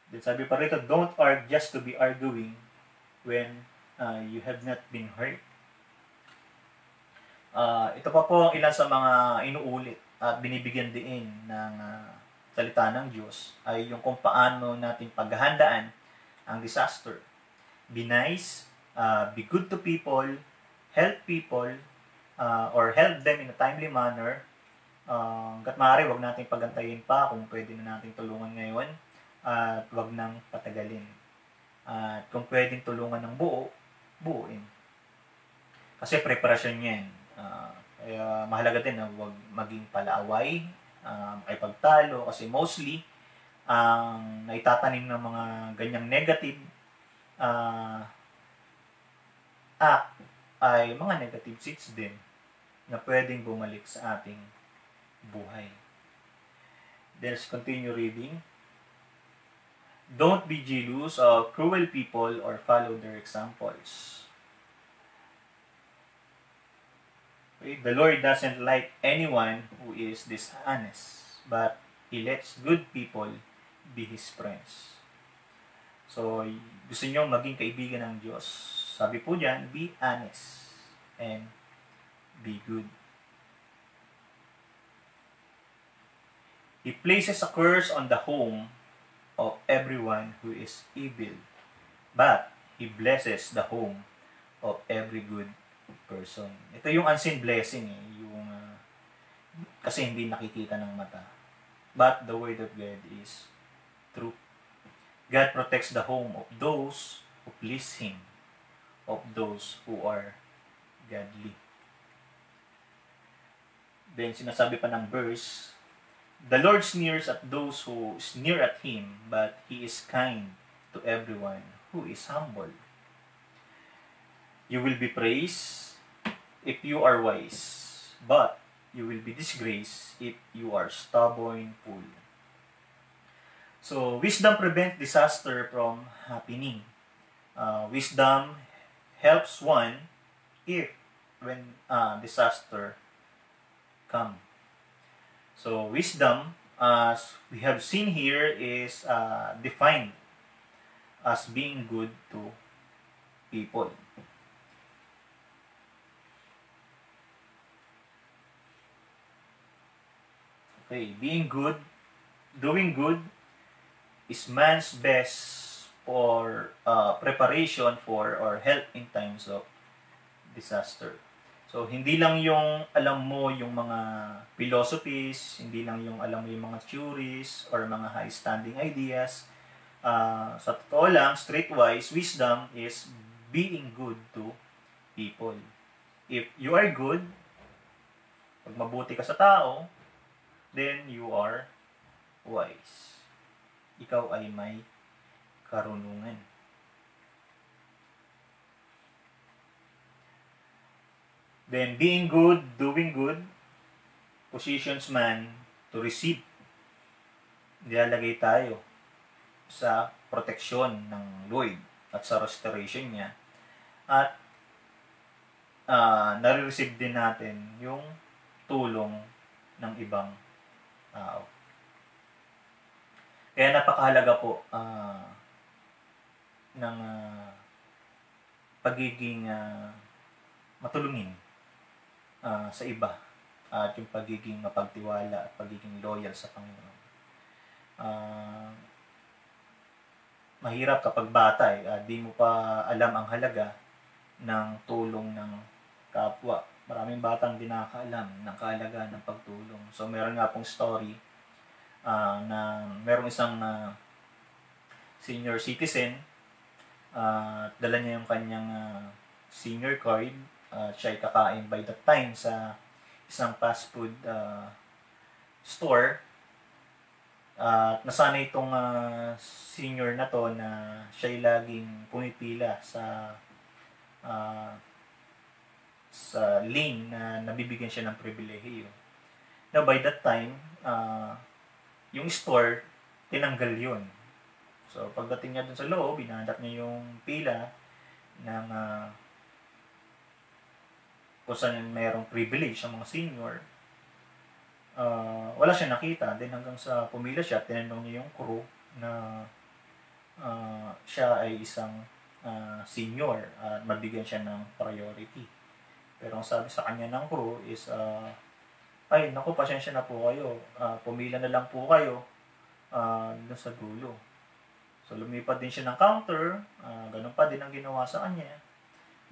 Then sabi pa rito, don't argue just to be arguing when you have not been hurt. Ito pa po ang ilan sa mga inuulit at binibigyan din ng salita ng Diyos ay yung kung paano natin paghahandaan ang disaster. Be nice, be good to people, help people, or help them in a timely manner. Hanggat maaari, wag natin pagantayin pa kung pwede na natin tulungan ngayon at wag nang patagalin. At kung pwedeng tulungan ng buo, buuin. Kasi preparasyon yan. Kaya mahalaga din na huwag maging palaaway, ay pagtalo, kasi mostly, ang naitatanim ng mga ganyang negative act ay mga negative seeds din na pwedeng bumalik sa ating buhay. Let's continue reading. Don't be jealous of cruel people or follow their examples. Okay? The Lord doesn't like anyone who is dishonest, but He lets good people be His friends. So, gusto nyo maging kaibigan ng Diyos. Sabi po dyan, be honest and be good. He places a curse on the home of everyone who is evil, but He blesses the home of every good person. Ito yung unseen blessing, yung kasi hindi nakikita ng mata. But the word of God is true. God protects the home of those who please Him, of those who are godly. Then sinasabi pa ng verse, the Lord sneers at those who sneer at Him, but He is kind to everyone who is humble. You will be praised if you are wise, but you will be disgraced if you are stubborn fool. So, wisdom prevents disaster from happening. Wisdom helps one when disaster come. So, wisdom, as we have seen here, is defined as being good to people. Okay, being good, doing good is man's best for preparation for or help in times of disaster. So, hindi lang yung alam mo yung mga philosophies, hindi lang yung alam mo yung mga theories or mga high-standing ideas. Sa totoo lang, streetwise, wisdom is being good to people. If you are good, pag mabuti ka sa tao, then you are wise. Ikaw ay may karunungan. Then, being good, doing good, positions man to receive. Nilalagay tayo sa proteksyon ng Lord at sa restoration niya. At nare-receive din natin yung tulong ng ibang tao. Kaya napakahalaga po ng pagiging matulungin sa iba at yung pagiging mapagtiwala at pagiging loyal sa Panginoon. Mahirap kapag bata di mo pa alam ang halaga ng tulong ng kapwa. Maraming batang di nakakaalam ng kahalagaan ng pagtulong. So meron nga pong story na merong isang senior citizen, dala niya yung kanyang senior card, siya ay kakain by that time sa isang fast food store. Nasanay itong senior na to na siya ay laging pumipila sa lane na nabibigyan siya ng pribilehiyo. Now, by that time, yung store, tinanggal yun. So, pagdating niya dun sa loob, binahanap niya yung pila ng kung saan mayroong privilege sa mga senior. Wala siya nakita. Then hanggang sa pumila siya, tinanong niya yung crew na siya ay isang senior at mabigyan siya ng priority. Pero ang sabi sa kanya ng crew is ay, naku, pasensya na po kayo. Pumila na lang po kayo doon sa dulo. So, lumipat din siya ng counter. Ganun pa din ang ginawa sa kanya.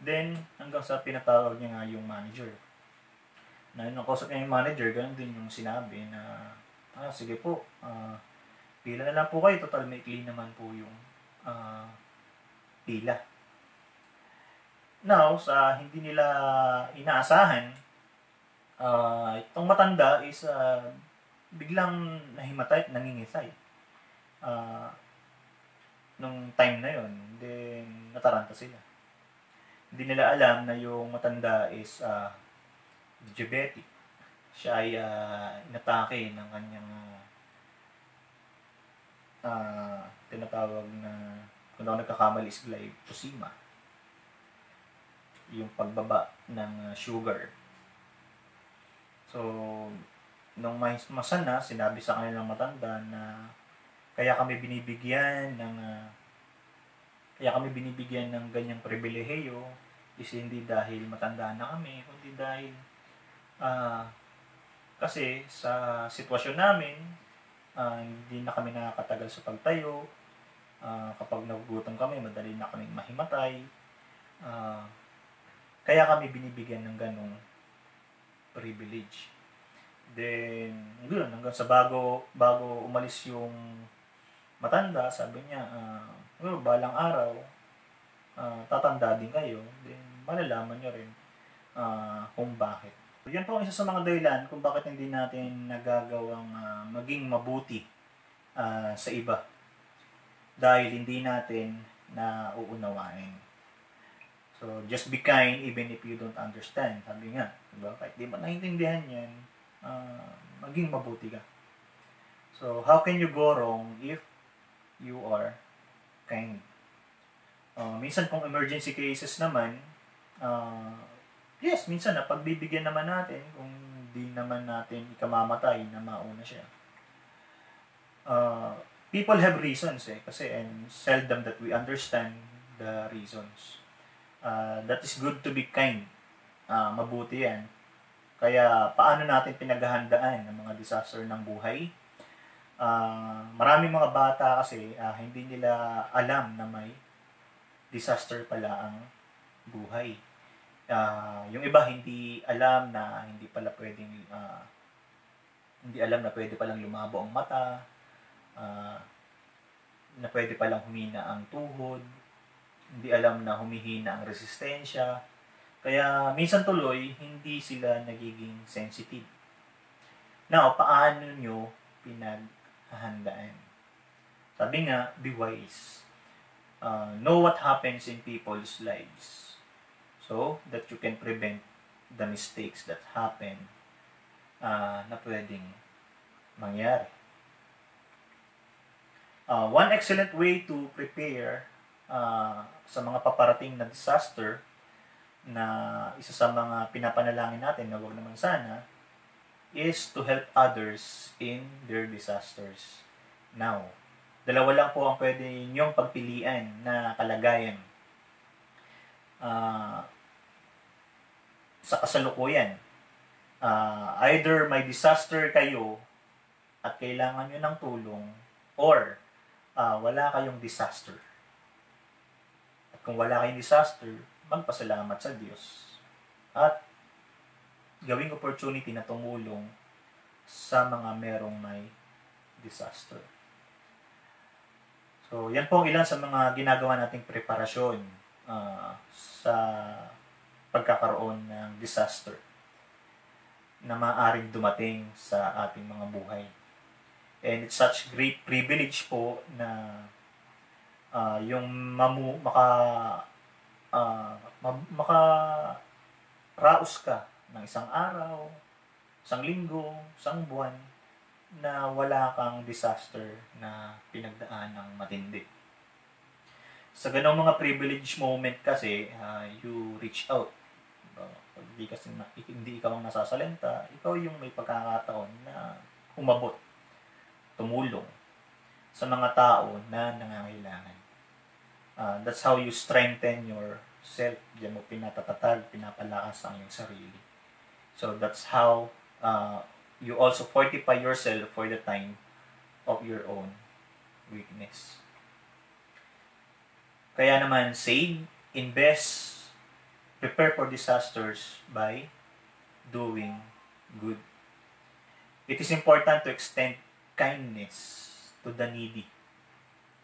Then, hanggang sa pinatawag niya nga yung manager. Na nung kausap niya yung manager, ganun din yung sinabi na, sige po, pila na lang po kayo. Total, maikli naman po yung pila. Now, sa hindi nila inaasahan, itong matanda is biglang nahimatay at nangingisay. Nung time na yon, then nataranta sila. Hindi nila alam na yung matanda is diabetic. Siya ay inatake ng kanyang tinatawag na, kung ako nagkakamali, is glyphosate. Yung pagbaba ng sugar. So, nung masana, sinabi sa kanilang matanda na kaya kami binibigyan ng ganyang pribilehiyo is hindi dahil matanda na kami, kundi dahil kasi sa sitwasyon namin, hindi na kami nakakatagal sa pagtayo. Kapag nagugutom kami, madali na kaming mahimatay. Kaya kami binibigyan ng ganong privilege. Then, ganoon, hanggang sa bago umalis yung matanda, sabi niya, balang araw, tatanda din kayo, then malalaman nyo rin kung bakit. Yan po ang isa sa mga dahilan kung bakit hindi natin nagagawang maging mabuti sa iba. Dahil hindi natin nauunawain. So, just be kind even if you don't understand. Sabi nga, diba? Kahit di ba naintindihan yan, maging mabuti ka. So, how can you go wrong if you are kind? Minsan kung emergency cases naman, yes, minsan pagbibigyan naman natin kung di naman natin ikamamatay na mauna siya. People have reasons kasi, and seldom that we understand the reasons. That is good to be kind. Mabuti yan. Kaya paano natin pinaghahandaan ang mga disaster ng buhay? Maraming mga bata kasi hindi nila alam na may disaster pala ang buhay. Yung iba hindi alam na hindi alam na pwede palang lumabo ang mata, na pwede palang humina ang tuhod, hindi alam na humihina ang resistensya. Kaya minsan tuloy, hindi sila nagiging sensitive. Now, paano nyo pinaghahandaan? Sabi nga, be wise. Know what happens in people's lives so that you can prevent the mistakes that happen na pwedeng mangyari. One excellent way to prepare sa mga paparating na disaster na isa sa mga pinapanalangin natin na wag naman sana is to help others in their disasters. Now, dalawa lang po ang pwede niyong pagpilian na kalagayan sa kasalukuyan. Either may disaster kayo at kailangan nyo ng tulong, or wala kayong disaster. At kung wala kayong disaster, magpasalamat sa Diyos at gawing opportunity na tumulong sa mga merong may disaster. So, yan po ang ilan sa mga ginagawa nating preparasyon sa pagkakaroon ng disaster na maaaring dumating sa ating mga buhay. And it's such great privilege po na yung makaraos ka ng isang araw, isang linggo, isang buwan na wala kang disaster na pinagdaan ng matindi. Sa ganong mga privilege moment kasi, you reach out. Hindi ikaw ang nasasalenta, ikaw yung may pagkakataon na humabot, tumulong sa mga tao na nangangailangan. That's how you strengthen yourself. Diyan mo pinatatatag, pinapalakas ang iyong sarili. So that's how you also fortify yourself for the time of your own weakness. Kaya naman, save, invest, prepare for disasters by doing good. It is important to extend kindness to the needy,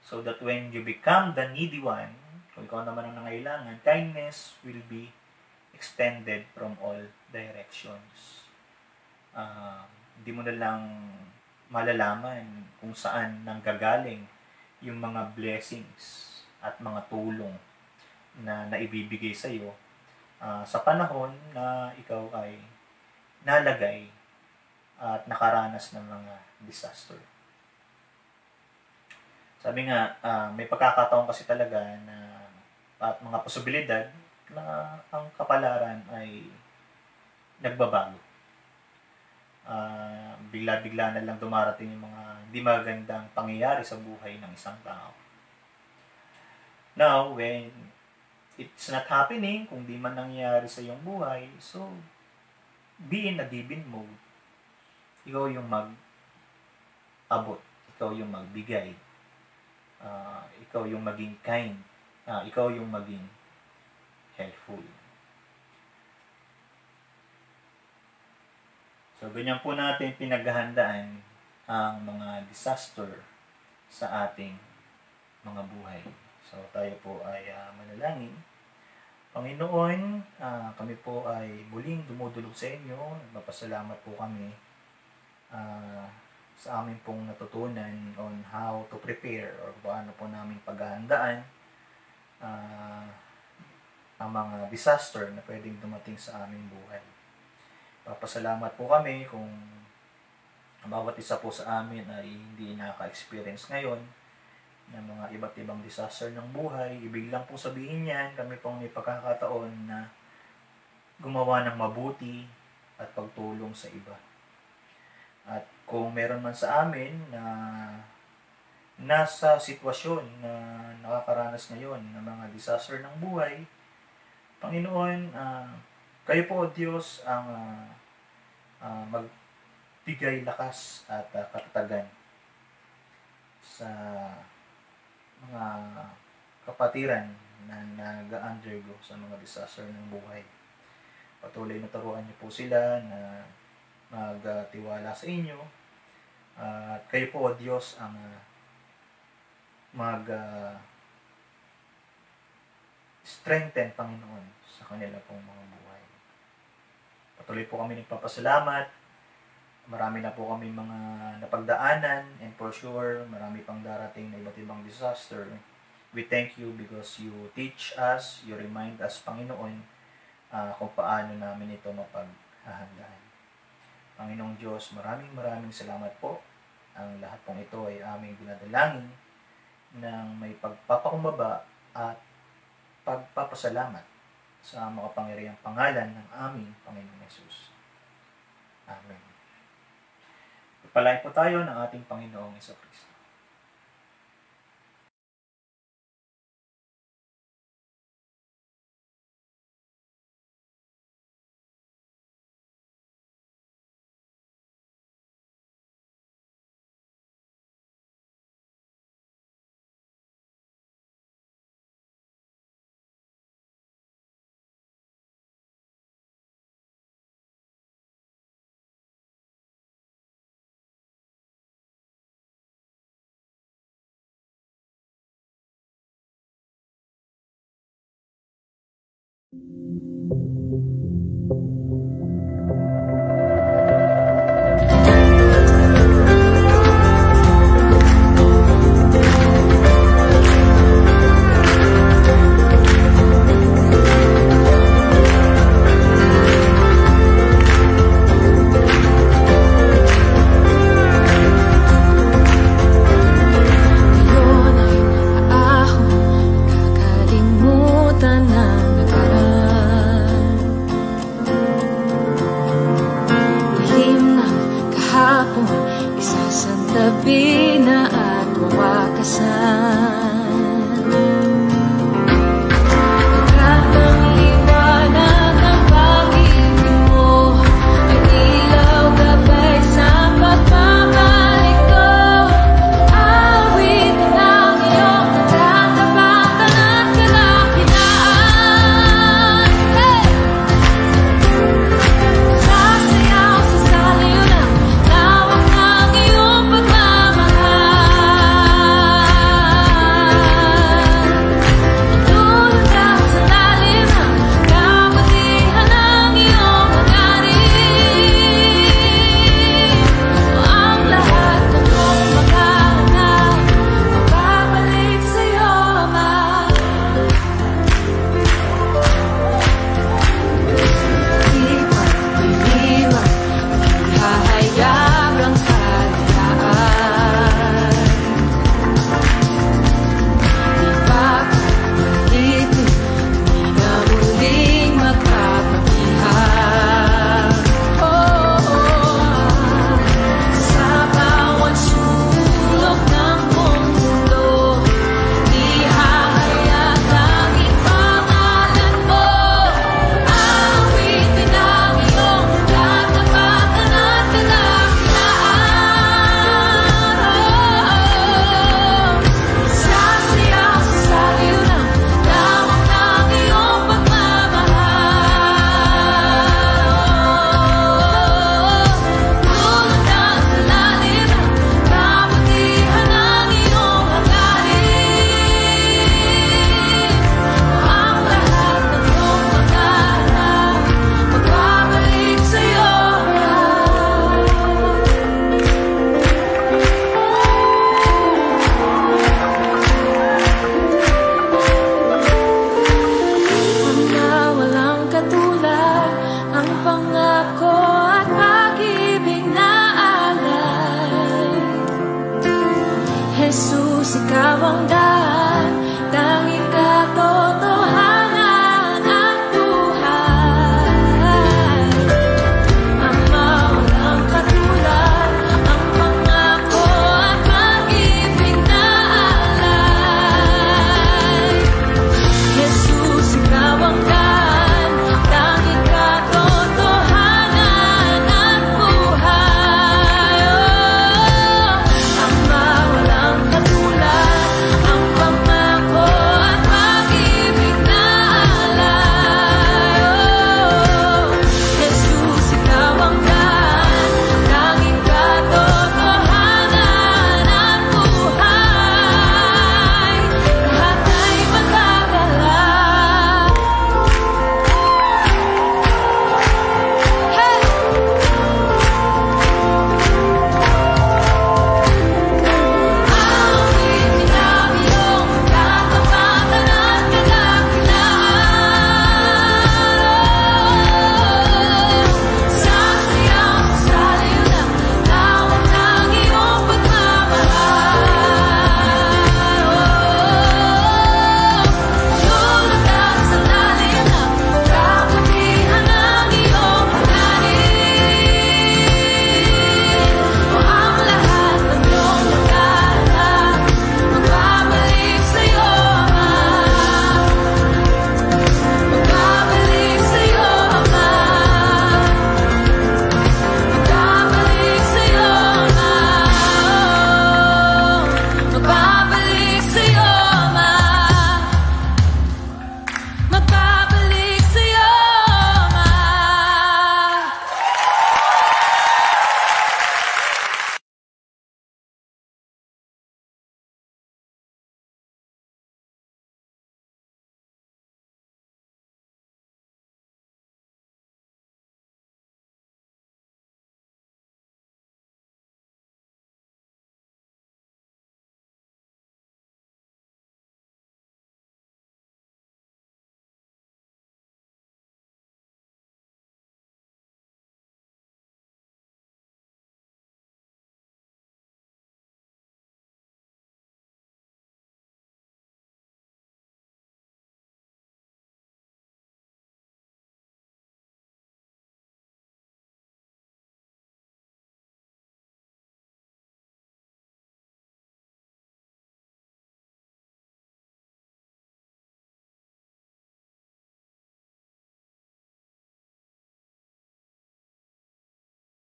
so that when you become the needy one, kung ikaw naman ang nangailangan, kindness will be extended from all directions. Hindi mo na lang malalaman kung saan nanggagaling yung mga blessings at mga tulong na naibibigay sa iyo sa panahon na ikaw ay nalagay at nakaranas ng mga disaster. Sabi nga, may pagkakataon kasi talaga na at mga posibilidad na ang kapalaran ay nagbabago. Bigla-bigla na lang dumarating yung mga hindi magandang pangyayari sa buhay ng isang tao. Now, when it's not happening, kung di man nangyayari sa iyong buhay, so, be in a giving mode. Ikaw yung mag-abot. Ikaw yung magbigay. Ikaw yung maging kind. Ikaw yung maging helpful. So, ganyan po natin pinaghahandaan ang mga disaster sa ating mga buhay. So, tayo po ay manalangin. Panginoon, kami po ay muling dumudulog sa inyo. Nagpapasalamat po kami sa amin pong natutunan on how to prepare or paano po namin paghahandaan ang mga disaster na pwedeng dumating sa aming buhay. Papasalamat po kami kung bawat isa po sa amin ay hindi nakaka-experience ngayon ng mga iba't ibang disaster ng buhay. Ibig lang po sabihin yan, kami pong may pagkakataon na gumawa ng mabuti at pagtulong sa iba. At kung meron man sa amin na nasa sitwasyon na nakakaranas ngayon ng mga disaster ng buhay, Panginoon, kayo po, Diyos, ang magbigay lakas at katatagan sa mga kapatiran na nag-undergo sa mga disaster ng buhay. Patuloy na turuan niyo po sila na magtiwala sa inyo. At kayo po, O Diyos, ang strengthen, Panginoon, sa kanila pong mga buhay. Patuloy po kami nagpapasalamat. Marami na po kami mga napagdaanan, and for sure, marami pang darating na iba't ibang disaster. We thank you because you teach us, you remind us, Panginoon, kung paano namin ito mapaghahandaan. Panginoong Diyos, maraming salamat po. Ang lahat pong ito ay aming dinadalangin ng may pagpapakumbaba at pagpapasalamat sa makapangyarihang pangalan ng aming Panginoong Yesus. Amen. Pagpalain po tayo ng ating Panginoong Jesucristo.